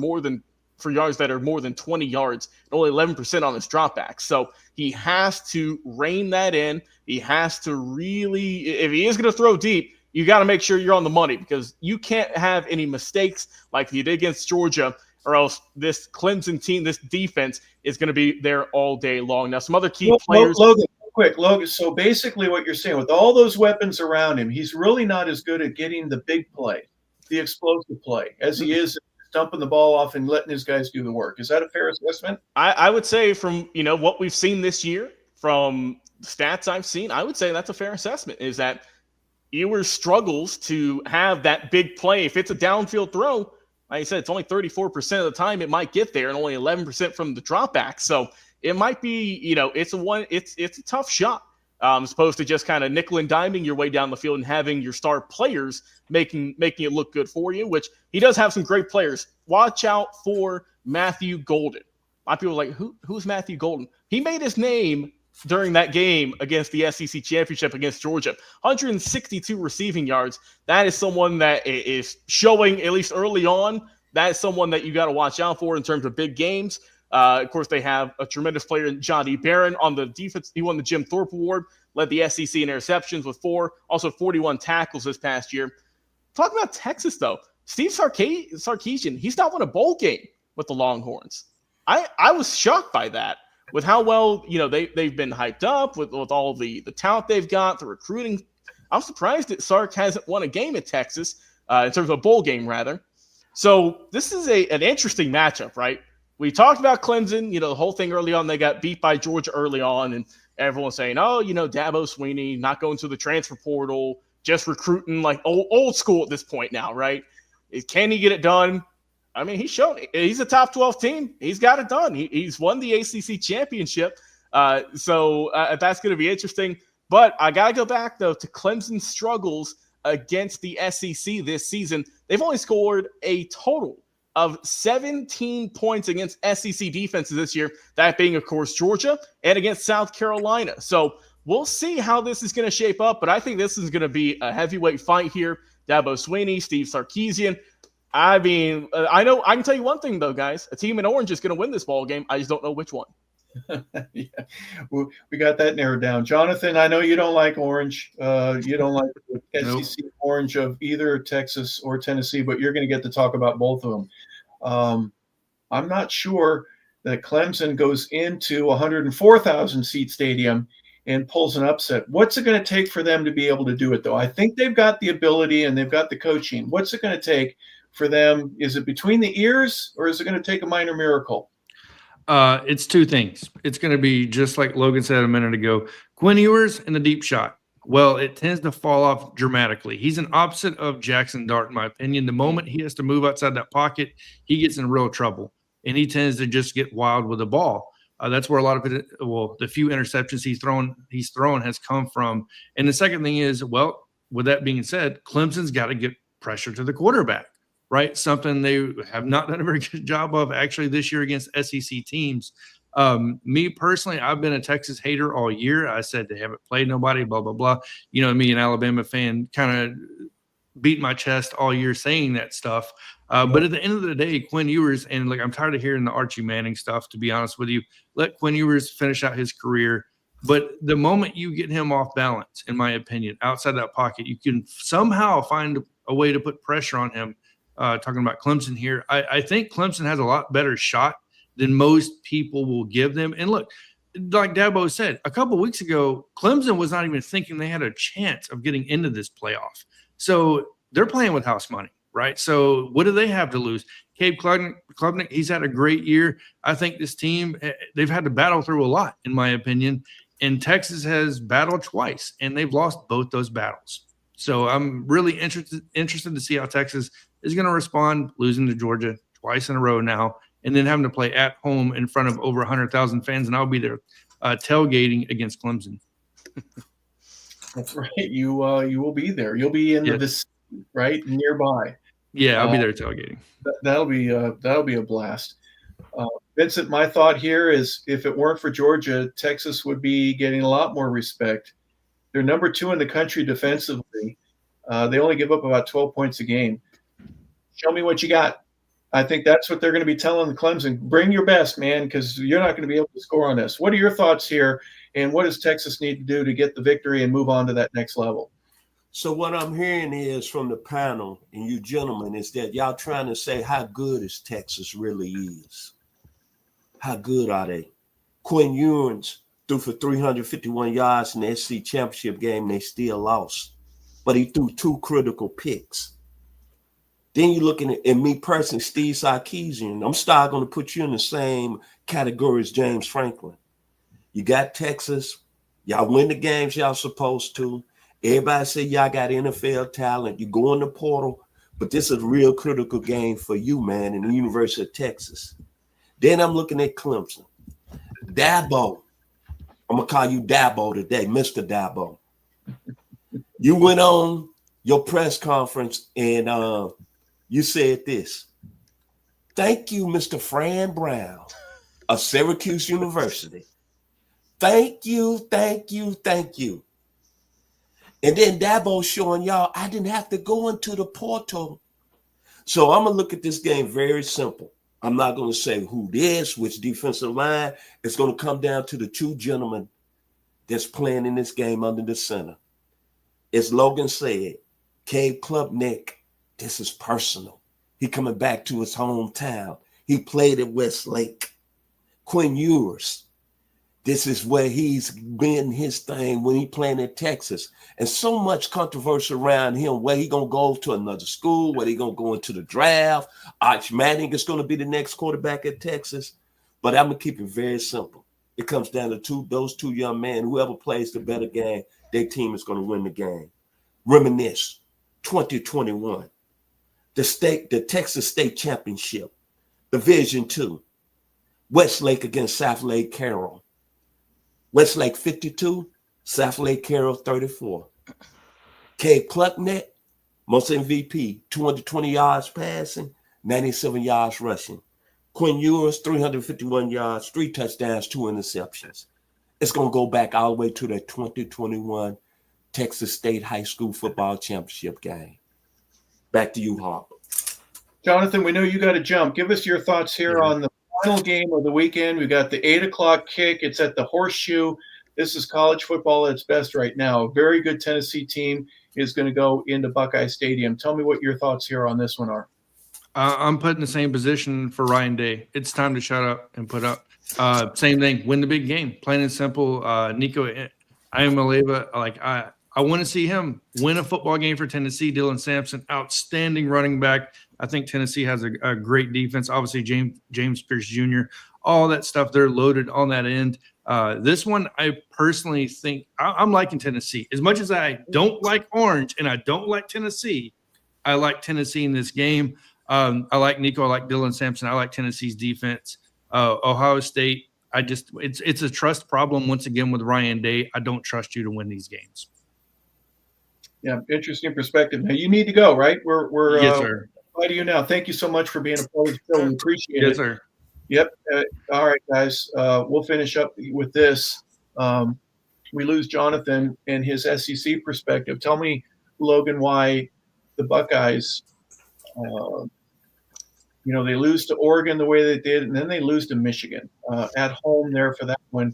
yards that are more than 20 yards, and only 11% on his dropbacks. So he has to rein that in. He has to really, if he is going to throw deep, you got to make sure you're on the money, because you can't have any mistakes like he did against Georgia, or else this Clemson team, this defense, is going to be there all day long. Now, some other key players. Logan. So basically what you're saying, with all those weapons around him, he's really not as good at getting the big play, the explosive play, as he is dumping the ball off and letting his guys do the work. Is that a fair assessment? I would say, from what we've seen this year, from stats I've seen, I would say that's a fair assessment, is that Ewers struggles to have that big play. If it's a downfield throw, like I said, it's only 34% of the time it might get there, and only 11% from the dropback. So it might be, it's a tough shot, as opposed to just kind of nickel and diming your way down the field and having your star players making it look good for you, which he does have some great players. Watch out for Matthew Golden. A lot of people are like, who's Matthew Golden? He made his name during that game against the SEC championship against Georgia. 162 receiving yards. That is someone that is showing, at least early on, that is someone that you got to watch out for in terms of big games. Of course, they have a tremendous player in Johnny Barron on the defense. He won the Jim Thorpe Award, led the SEC in interceptions with 4, also 41 tackles this past year. Talking about Texas, though, Steve Sarkisian, he's not won a bowl game with the Longhorns. I was shocked by that, with how well they've been hyped up with all the talent they've got, the recruiting. I'm surprised that Sark hasn't won a game at Texas, in terms of a bowl game, rather. So this is an interesting matchup, right? We talked about Clemson, the whole thing early on. They got beat by Georgia early on, and everyone's saying, Dabo Swinney, not going to the transfer portal, just recruiting like old school at this point now, right? Can he get it done? I mean, he's a top 12 team. He's got it done. He's won the ACC championship. So that's going to be interesting. But I got to go back, though, to Clemson's struggles against the SEC this season. They've only scored a total of 17 points against SEC defenses this year, that being, of course, Georgia and against South Carolina. So we'll see how this is going to shape up, but I think this is going to be a heavyweight fight here. Dabo Swinney, Steve Sarkisian. I mean, I can tell you one thing, though, guys. A team in orange is going to win this ball game. I just don't know which one. Yeah, we got that narrowed down. Johnathan, I know you don't like orange. You don't like the SEC orange of either Texas or Tennessee, but you're going to get to talk about both of them. I'm not sure that Clemson goes into 104,000 seat stadium and pulls an upset. What's it going to take for them to be able to do it, though? I think they've got the ability and they've got the coaching. What's it going to take for them? Is it between the ears, or is it going to take a minor miracle? It's two things. It's going to be just like Logan said a minute ago, Quinn Ewers and the deep shot. Well, it tends to fall off dramatically. He's an opposite of Jaxson Dart, in my opinion. The moment he has to move outside that pocket, he gets in real trouble, and he tends to just get wild with the ball. That's where a lot of it, the few interceptions he's thrown has come from. And the second thing is, well, with that being said, Clemson's got to get pressure to the quarterback, right? Something they have not done a very good job of actually this year against SEC teams. Me personally, I've been a Texas hater all year. I said they haven't played nobody, blah, blah, blah. Me, an Alabama fan, kind of beat my chest all year saying that stuff. But at the end of the day, Quinn Ewers, and I'm tired of hearing the Archie Manning stuff, to be honest with you. Let Quinn Ewers finish out his career. But the moment you get him off balance, in my opinion, outside that pocket, you can somehow find a way to put pressure on him. Talking about Clemson here, I think Clemson has a lot better shot than most people will give them. And look, like Dabo said, a couple of weeks ago, Clemson was not even thinking they had a chance of getting into this playoff. So they're playing with house money, right? So what do they have to lose? Cade Klubnik, he's had a great year. I think this team, they've had to battle through a lot, in my opinion. And Texas has battled twice, and they've lost both those battles. So I'm really interested to see how Texas is going to respond, losing to Georgia twice in a row now, and then having to play at home in front of over 100,000 fans, and I'll be there tailgating against Clemson. That's right. You will be there. You'll be in the vicinity, right, nearby. Yeah, I'll be there tailgating. That'll be a blast. Vincent, my thought here is, if it weren't for Georgia, Texas would be getting a lot more respect. They're number 2 in the country defensively. They only give up about 12 points a game. Show me what you got. I think that's what they're going to be telling Clemson. Bring your best, man, because you're not going to be able to score on this. What are your thoughts here, and what does Texas need to do to get the victory and move on to that next level? So what I'm hearing is from the panel and you gentlemen is that y'all trying to say how good is Texas really is. How good are they? Quinn Ewers threw for 351 yards in the SEC championship game. They still lost, but he threw 2 critical picks. Then you're looking at me personally, Steve Sarkisian. I'm still going to put you in the same category as James Franklin. You got Texas. Y'all win the games y'all supposed to. Everybody say y'all got NFL talent. You go in the portal, but this is a real critical game for you, man, in the University of Texas. Then I'm looking at Clemson. Dabo. I'm going to call you Dabo today, Mr. Dabo. You went on your press conference and you said this. Thank you, Mr. Fran Brown of Syracuse University. Thank you, thank you, thank you. And then Dabo showing y'all I didn't have to go into the portal. So I'm going to look at this game very simple. I'm not going to say who this, which defensive line. It's going to come down to the 2 gentlemen that's playing in this game under the center. As Logan said, Cade Klubnik, this is personal. He coming back to his hometown. He played at Westlake. Quinn Ewers, this is where he's been his thing when he playing in Texas. And so much controversy around him, where he going to go to another school, where he going to go into the draft. Arch Manning is going to be the next quarterback at Texas. But I'm going to keep it very simple. It comes down to those 2 young men. Whoever plays the better game, their team is going to win the game. Reminisce, 2021. The Texas State Championship, Division II, Westlake against South Lake Carroll. Westlake 52, South Lake Carroll 34. Cade Klubnik, most MVP, 220 yards passing, 97 yards rushing. Quinn Ewers, 351 yards, 3 touchdowns, 2 interceptions. It's going to go back all the way to the 2021 Texas State High School Football Championship game. Back to you, Harper. Johnathan, we know you got to jump. Give us your thoughts here on the final game of the weekend. We got the 8:00 kick. It's at the Horseshoe. This is college football at its best right now. A very good Tennessee team is going to go into Buckeye Stadium. Tell me what your thoughts here on this one are. I'm put in the same position for Ryan Day. It's time to shut up and put up. Same thing. Win the big game. Plain and simple. Nico Iamaleava, I want to see him win a football game for Tennessee. Dylan Sampson, outstanding running back. I think Tennessee has a great defense. Obviously, James Pierce Jr., all that stuff, they're loaded on that end. This one, I personally think I'm liking Tennessee. As much as I don't like Orange and I don't like Tennessee, I like Tennessee in this game. I like Nico. I like Dylan Sampson. I like Tennessee's defense. Ohio State, it's a trust problem once again with Ryan Day. I don't trust you to win these games. Yeah, interesting perspective. Now you need to go, right? We're yes, sir. Bye to you now. Thank you so much for being a part of the show. We appreciate it. Yes, sir. Yep. All right, guys. We'll finish up with this. We lose Johnathan and his SEC perspective. Tell me, Logan, why the Buckeyes, they lose to Oregon the way they did, and then they lose to Michigan at home there for that one.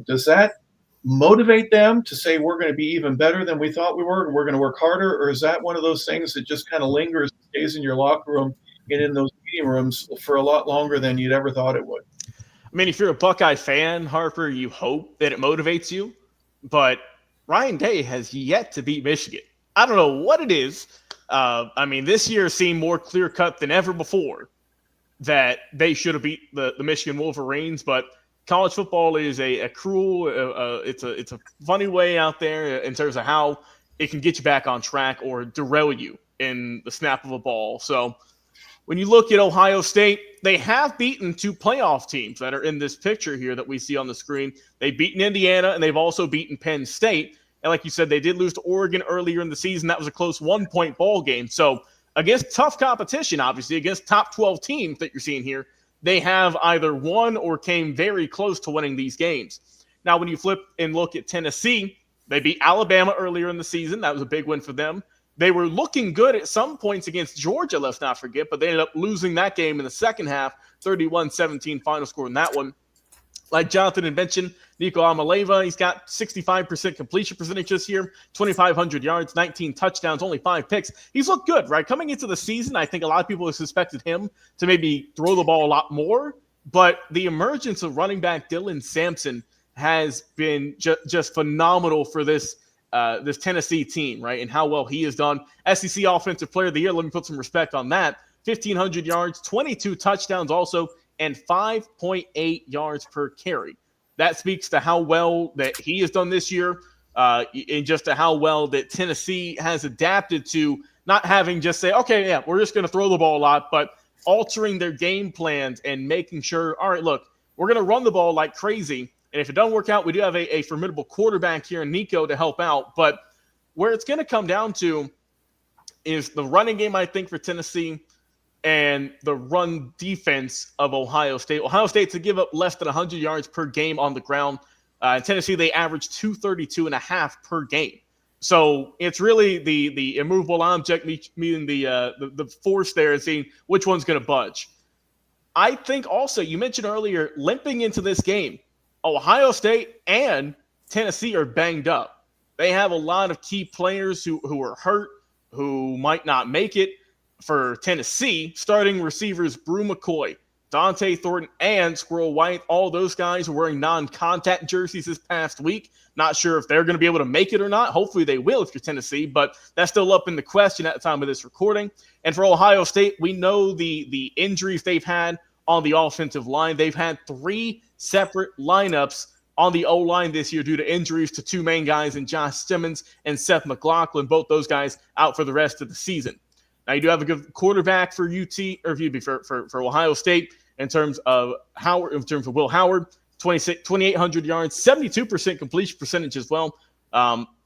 Does that motivate them to say we're going to be even better than we thought we were and we're going to work harder? Or is that one of those things that just kind of lingers, stays in your locker room and in those meeting rooms for a lot longer than you'd ever thought it would? I mean, if you're a Buckeye fan, Harper, you hope that it motivates you. But Ryan Day has yet to beat Michigan. I don't know what it is. This year seemed more clear-cut than ever before that they should have beat the Michigan Wolverines, but college football is a cruel, it's a funny way out there in terms of how it can get you back on track or derail you in the snap of a ball. So when you look at Ohio State, they have beaten 2 playoff teams that are in this picture here that we see on the screen. They've beaten Indiana, and they've also beaten Penn State. And like you said, they did lose to Oregon earlier in the season. That was a close 1-point ball game. So against tough competition, obviously, against top 12 teams that you're seeing here, they have either won or came very close to winning these games. Now, when you flip and look at Tennessee, they beat Alabama earlier in the season. That was a big win for them. they were looking good at some points against Georgia, let's not forget, but they ended up losing that game in the second half, 31-17 final score in that one. Like Johnathan had mentioned, Nico Amaleva, he's got 65% completion percentage this year, 2,500 yards, 19 touchdowns, only 5 picks. He's looked good, right? Coming into the season, I think a lot of people have suspected him to maybe throw the ball a lot more, but the emergence of running back Dylan Sampson has been just phenomenal for this Tennessee team, right? And how well he has done. SEC Offensive Player of the Year, let me put some respect on that. 1,500 yards, 22 touchdowns also, and 5.8 yards per carry. That speaks to how well that he has done this year, and just to how well that Tennessee has adapted to not having just say, okay, yeah, we're just going to throw the ball a lot, but altering their game plans and making sure, all right, look, we're going to run the ball like crazy. And if it doesn't work out, we do have a formidable quarterback here in Nico to help out. But where it's going to come down to is the running game, I think, for Tennessee and the run defense of Ohio State. Ohio State to give up less than 100 yards per game on the ground. In Tennessee, they average 232.5 per game. So it's really the immovable object meeting the force there and seeing which one's going to budge. I think also, you mentioned earlier, limping into this game, Ohio State and Tennessee are banged up. They have a lot of key players who are hurt, who might not make it. For Tennessee, starting receivers Brew McCoy, Dante Thornton, and Squirrel White, all those guys are wearing non-contact jerseys this past week. Not sure if they're going to be able to make it or not. Hopefully they will if you're Tennessee, but that's still up in the question at the time of this recording. And for Ohio State, we know the injuries they've had on the offensive line. They've had 3 separate lineups on the O-line this year due to injuries to 2 main guys in Josh Simmons and Seth McLaughlin, both those guys out for the rest of the season. Now, you do have a good quarterback for for Ohio State in terms of Will Howard, 2,800 yards, 72% completion percentage as well.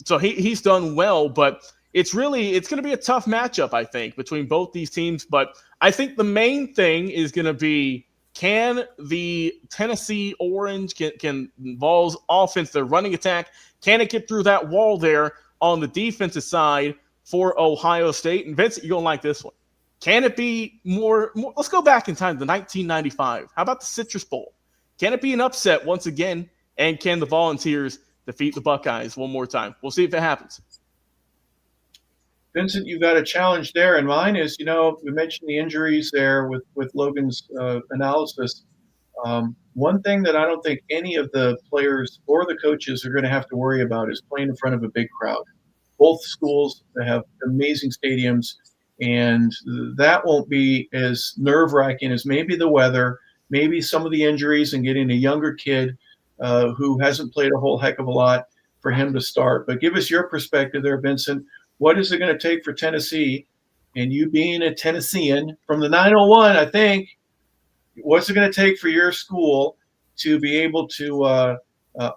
So he's done well, but it's going to be a tough matchup, I think, between both these teams. But I think the main thing is going to be, can the Tennessee Orange, can Vols offense, their running attack, can it get through that wall there on the defensive side for Ohio State? And Vincent, you're going to like this one. Can it be more? Let's go back in time to 1995. How about the Citrus Bowl? Can it be an upset once again? And can the Volunteers defeat the Buckeyes one more time? We'll see if it happens. Vincent, you've got a challenge there, and mine is, we mentioned the injuries there with Logan's analysis. One thing that I don't think any of the players or the coaches are going to have to worry about is playing in front of a big crowd. Both schools have amazing stadiums, and that won't be as nerve-wracking as maybe the weather, maybe some of the injuries, and getting a younger kid who hasn't played a whole heck of a lot for him to start. But give us your perspective there, Vincent. What is it going to take for Tennessee, and you being a Tennessean from the 901, I think, what's it going to take for your school to be able to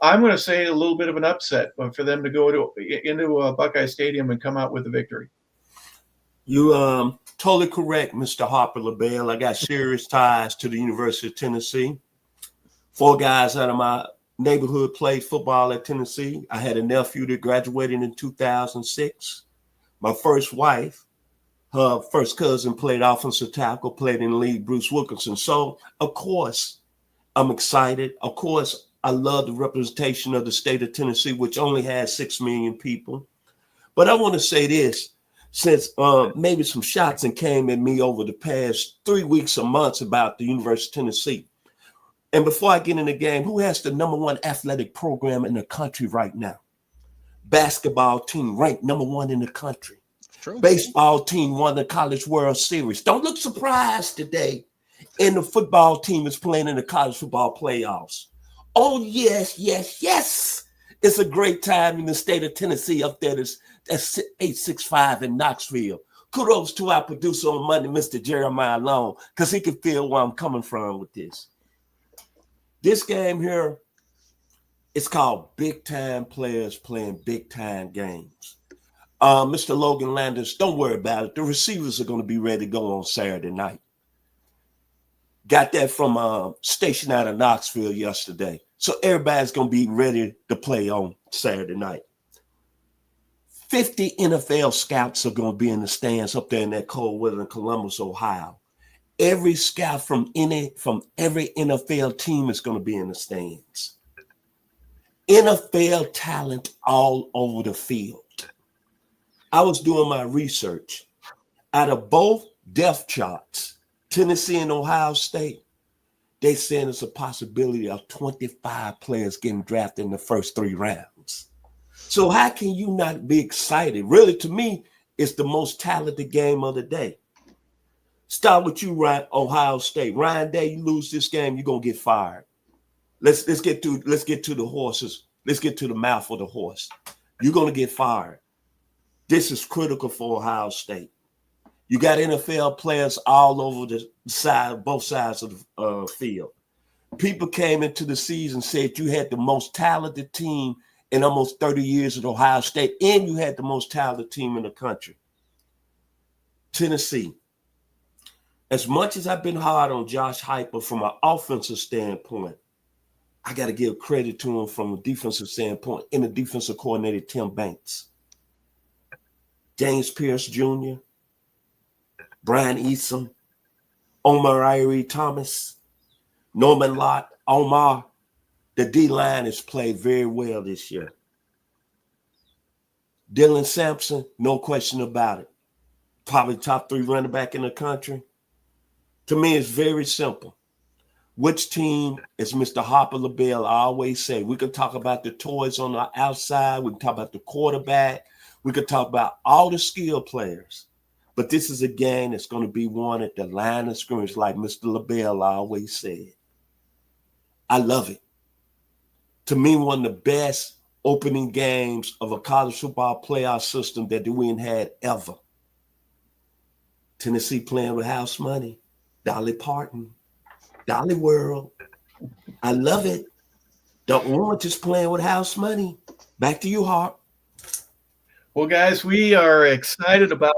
I'm going to say a little bit of an upset for them to go into Buckeye Stadium and come out with a victory? You totally correct, Mr. Harper LeBel. I got serious ties to the University of Tennessee. 4 guys out of my neighborhood played football at Tennessee. I had a nephew that graduated in 2006. My first wife, her first cousin played offensive tackle, played in the league, Bruce Wilkinson. So, of course, I'm excited. Of course, I love the representation of the state of Tennessee, which only has 6 million people. But I want to say this, since maybe some shots and came at me over the past 3 weeks or months about the University of Tennessee. And before I get in the game, who has the #1 athletic program in the country right now? Basketball team ranked #1 in the country. True. Baseball team won the College World Series. Don't look surprised today. And the football team is playing in the college football playoffs. Oh, yes, yes, yes. It's a great time in the state of Tennessee up there. That's 865 in Knoxville. Kudos to our producer on Monday, Mr. Jeremiah Long, because he can feel where I'm coming from with this. This game here, it's called Big Time Players Playing Big Time Games. Mr. Logan Landers, don't worry about it. The receivers are going to be ready to go on Saturday night. Got that from a station out of Knoxville yesterday. So everybody's going to be ready to play on Saturday night. 50 NFL scouts are going to be in the stands up there in that cold weather in Columbus, Ohio. Every scout from every NFL team is going to be in the stands. NFL talent all over the field. I was doing my research. Out of both depth charts, Tennessee and Ohio State, they saying it's a possibility of 25 players getting drafted in the first 3 rounds. So how can you not be excited? Really, to me, it's the most talented game of the day. Start with you, Ryan, Ohio State. Ryan Day, you lose this game, you're gonna get fired. Let's get to the horses. Let's get to the mouth of the horse. You're gonna get fired. This is critical for Ohio State. You got NFL players all over the side, both sides of the field. People came into the season, said you had the most talented team in almost 30 years at Ohio State, and you had the most talented team in the country. Tennessee. As much as I've been hard on Josh Harper from an offensive standpoint, I got to give credit to him from a defensive standpoint and the defensive coordinator, Tim Banks. James Pierce Jr., Brian Eason, Omar Thomas, Norman Lott, Omar. The D-line has played very well this year. Dylan Sampson, no question about it. Probably top 3 running back in the country. To me, it's very simple. Which team is Mr. Harper, LeBel? I always say we can talk about the toys on the outside. We can talk about the quarterback. We can talk about all the skill players. But this is a game that's going to be won at the line of scrimmage, like Mr. LeBel always said. I love it. To me, one of the best opening games of a college football playoff system that we ain't had ever. Tennessee playing with house money. Dolly Parton. Dolly World. I love it. The Orange is playing with house money. Back to you, Harp. Well, guys, we are excited about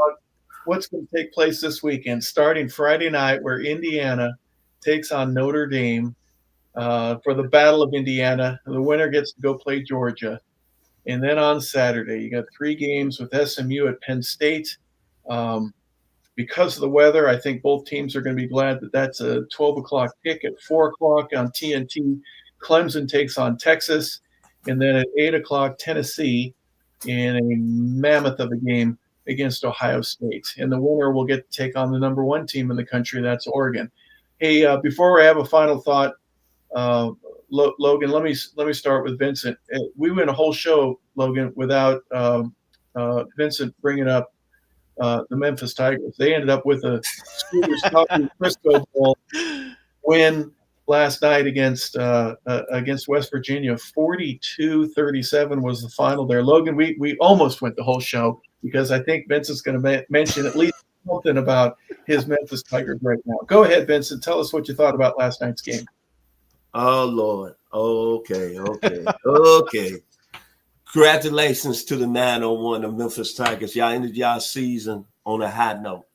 what's going to take place this weekend, starting Friday night, where Indiana takes on Notre Dame for the Battle of Indiana. The winner gets to go play Georgia. And then on Saturday, you got 3 games with SMU at Penn State. Because of the weather, I think both teams are going to be glad that that's a 12 o'clock kick. At 4 o'clock on TNT, Clemson takes on Texas. And then at 8 o'clock, Tennessee in a mammoth of a game against Ohio State. And the winner will get to take on the number 1 team in the country, that's Oregon. Hey, before I have a final thought, Logan, let me start with Vincent. We went a whole show, Logan, without Vincent bringing up the Memphis Tigers. They ended up with a Frisco Bowl win last night against West Virginia. 42-37 was the final there. Logan, we almost went the whole show because I think Vincent's going to mention at least something about his Memphis Tigers right now. Go ahead, Vincent. Tell us what you thought about last night's game. Oh, Lord. Okay. Congratulations to the 901 of Memphis Tigers. Y'all ended y'all season on a high note.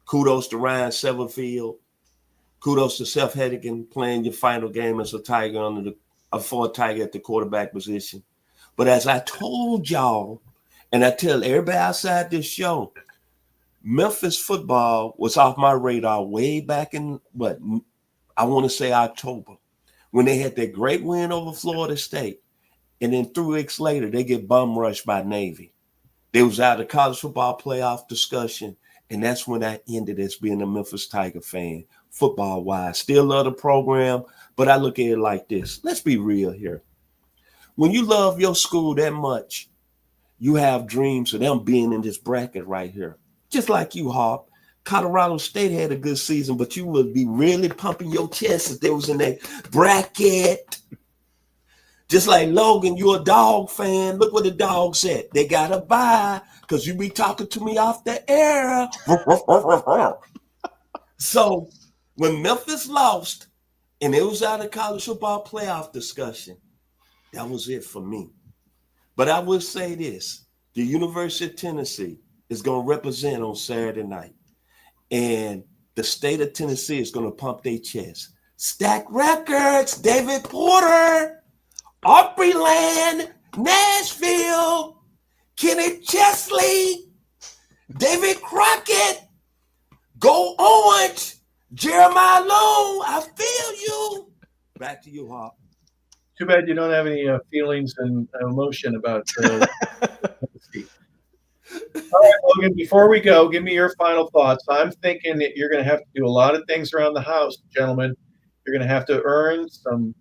Kudos to Ryan Severfield. Kudos to Seth Hedigan playing your final game as a Tiger for a Tiger at the quarterback position. But as I told y'all, and I tell everybody outside this show, Memphis football was off my radar way back in, I want to say October, when they had that great win over Florida State. And then 3 weeks later, they get bum rushed by Navy. They was out of college football playoff discussion, and that's when I ended as being a Memphis Tiger fan, football-wise. Still love the program, but I look at it like this. Let's be real here. When you love your school that much, you have dreams of them being in this bracket right here. Just like you, Harp. Colorado State had a good season, but you would be really pumping your chest if they was in that bracket. Just like Logan, you're a dog fan. Look what the dog said. They got to buy because you be talking to me off the air. So when Memphis lost and it was out of college football playoff discussion, that was it for me. But I will say this. The University of Tennessee is going to represent on Saturday night. And the state of Tennessee is going to pump their chest. Stack records, David Porter. Opryland, Nashville, Kenny Chesley, David Crockett, Go Orange, Jeremiah Long, I feel you. Back to you, Hop. Too bad you don't have any feelings and emotion about All right, Logan, before we go, give me your final thoughts. I'm thinking that you're going to have to do a lot of things around the house, gentlemen. You're going to have to earn some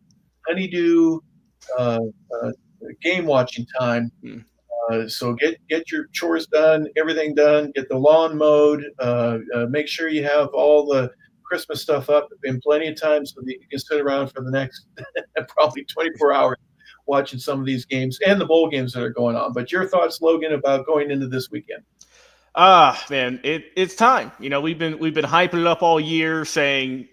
honeydew game watching time. So get your chores done, everything done, get the lawn mowed, make sure you have all the Christmas stuff up in plenty of time so that you can sit around for the next probably 24 hours watching some of these games and the bowl games that are going on. But your thoughts, Logan, about going into this weekend? Man, it's time. We've been hyping it up all year, saying,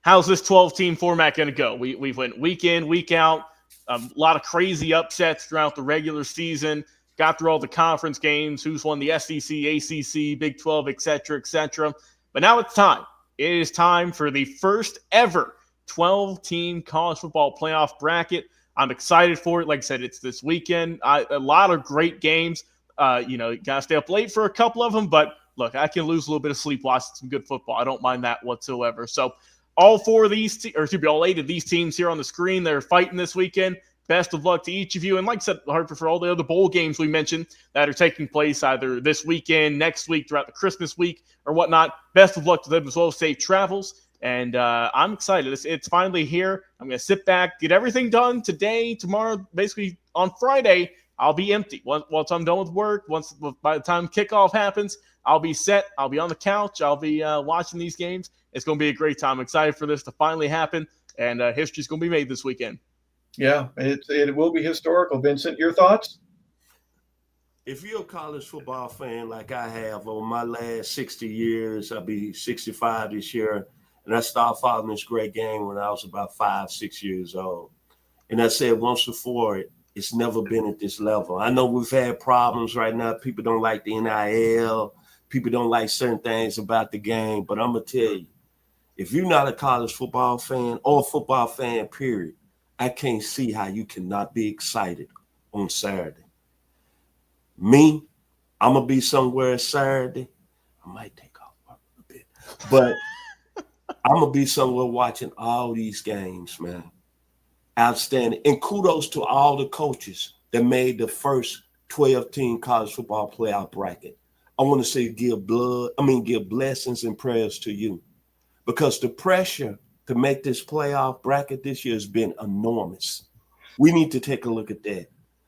how's this 12-team format going to go? We've went week in, week out, a lot of crazy upsets throughout the regular season. Got through all the conference games, who's won the SEC, ACC, Big 12, et cetera, et cetera. But now it's time. It is time for the first ever 12-team college football playoff bracket. I'm excited for it. Like I said, it's this weekend. A lot of great games. You got to stay up late for a couple of them. But, look, I can lose a little bit of sleep watching some good football. I don't mind that whatsoever. So all four of these, all eight of these teams here on the screen, they're fighting this weekend. Best of luck to each of you. And like I said, Harper, for all the other bowl games we mentioned that are taking place either this weekend, next week, throughout the Christmas week or whatnot, best of luck to them as well. Safe travels. And I'm excited. It's finally here. I'm going to sit back, get everything done today, tomorrow, basically on Friday. I'll be empty. Once I'm done with work, by the time kickoff happens, I'll be set. I'll be on the couch. I'll be watching these games. It's going to be a great time. I'm excited for this to finally happen, and history's going to be made this weekend. Yeah, it will be historical. Vincent, your thoughts? If you're a college football fan like I have over my last 60 years, I'll be 65 this year, and I started following this great game when I was about 5-6 years old. And I said once before, it's never been at this level. I know we've had problems right now. People don't like the NIL. People don't like certain things about the game. But I'm going to tell you, if you're not a college football fan or a football fan, period, I can't see how you cannot be excited on Saturday. Me, I'm going to be somewhere Saturday. I might take off work a bit. But I'm going to be somewhere watching all these games, man. Outstanding. And kudos to all the coaches that made the first 12-team college football playoff bracket. I want to say give blessings and prayers to you, because the pressure to make this playoff bracket this year has been enormous. We need to take a look at that.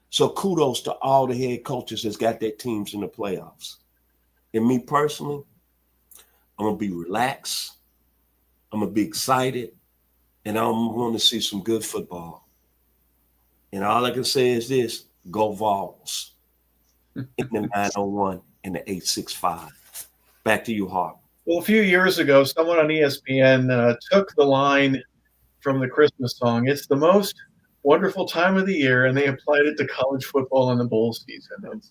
So kudos to all the head coaches that's got their teams in the playoffs. And me personally, I'm going to be relaxed. I'm going to be excited. And I'm going to see some good football. And all I can say is this: go Vols in the 901 and the 865. Back to you, Harper. Well, a few years ago, someone on ESPN took the line from the Christmas song, "It's the most wonderful time of the year," and they applied it to college football and the bowl season. And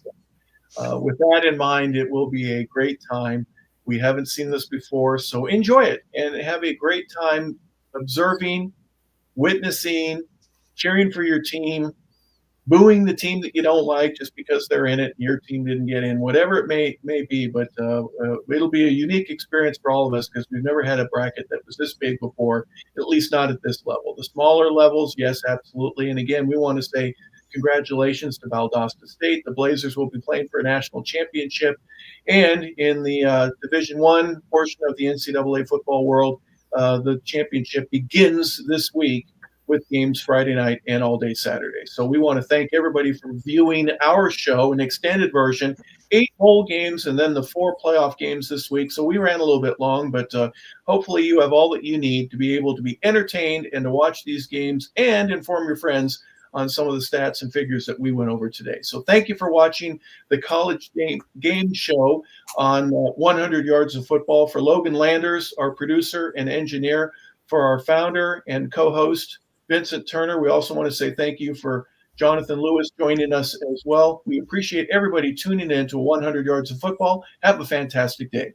so, with that in mind, it will be a great time. We haven't seen this before, so enjoy it and have a great time observing, witnessing, cheering for your team, booing the team that you don't like just because they're in it and your team didn't get in, whatever it may be. But it'll be a unique experience for all of us because we've never had a bracket that was this big before, at least not at this level. The smaller levels, yes, absolutely. And again, we want to say congratulations to Valdosta State. The Blazers will be playing for a national championship. And in the Division I portion of the NCAA football world, the championship begins this week with games Friday night and all day Saturday. So we want to thank everybody for viewing our show, an extended version, 8 bowl games, and then the 4 playoff games this week. So we ran a little bit long, but hopefully you have all that you need to be able to be entertained and to watch these games and inform your friends on some of the stats and figures that we went over today. So thank you for watching the College Game Show on 100 Yards of Football. For Logan Landers, our producer and engineer, for our founder and co-host, Vincent Turner, we also want to say thank you for Johnathan Lewis joining us as well. We appreciate everybody tuning in to 100 Yards of Football. Have a fantastic day.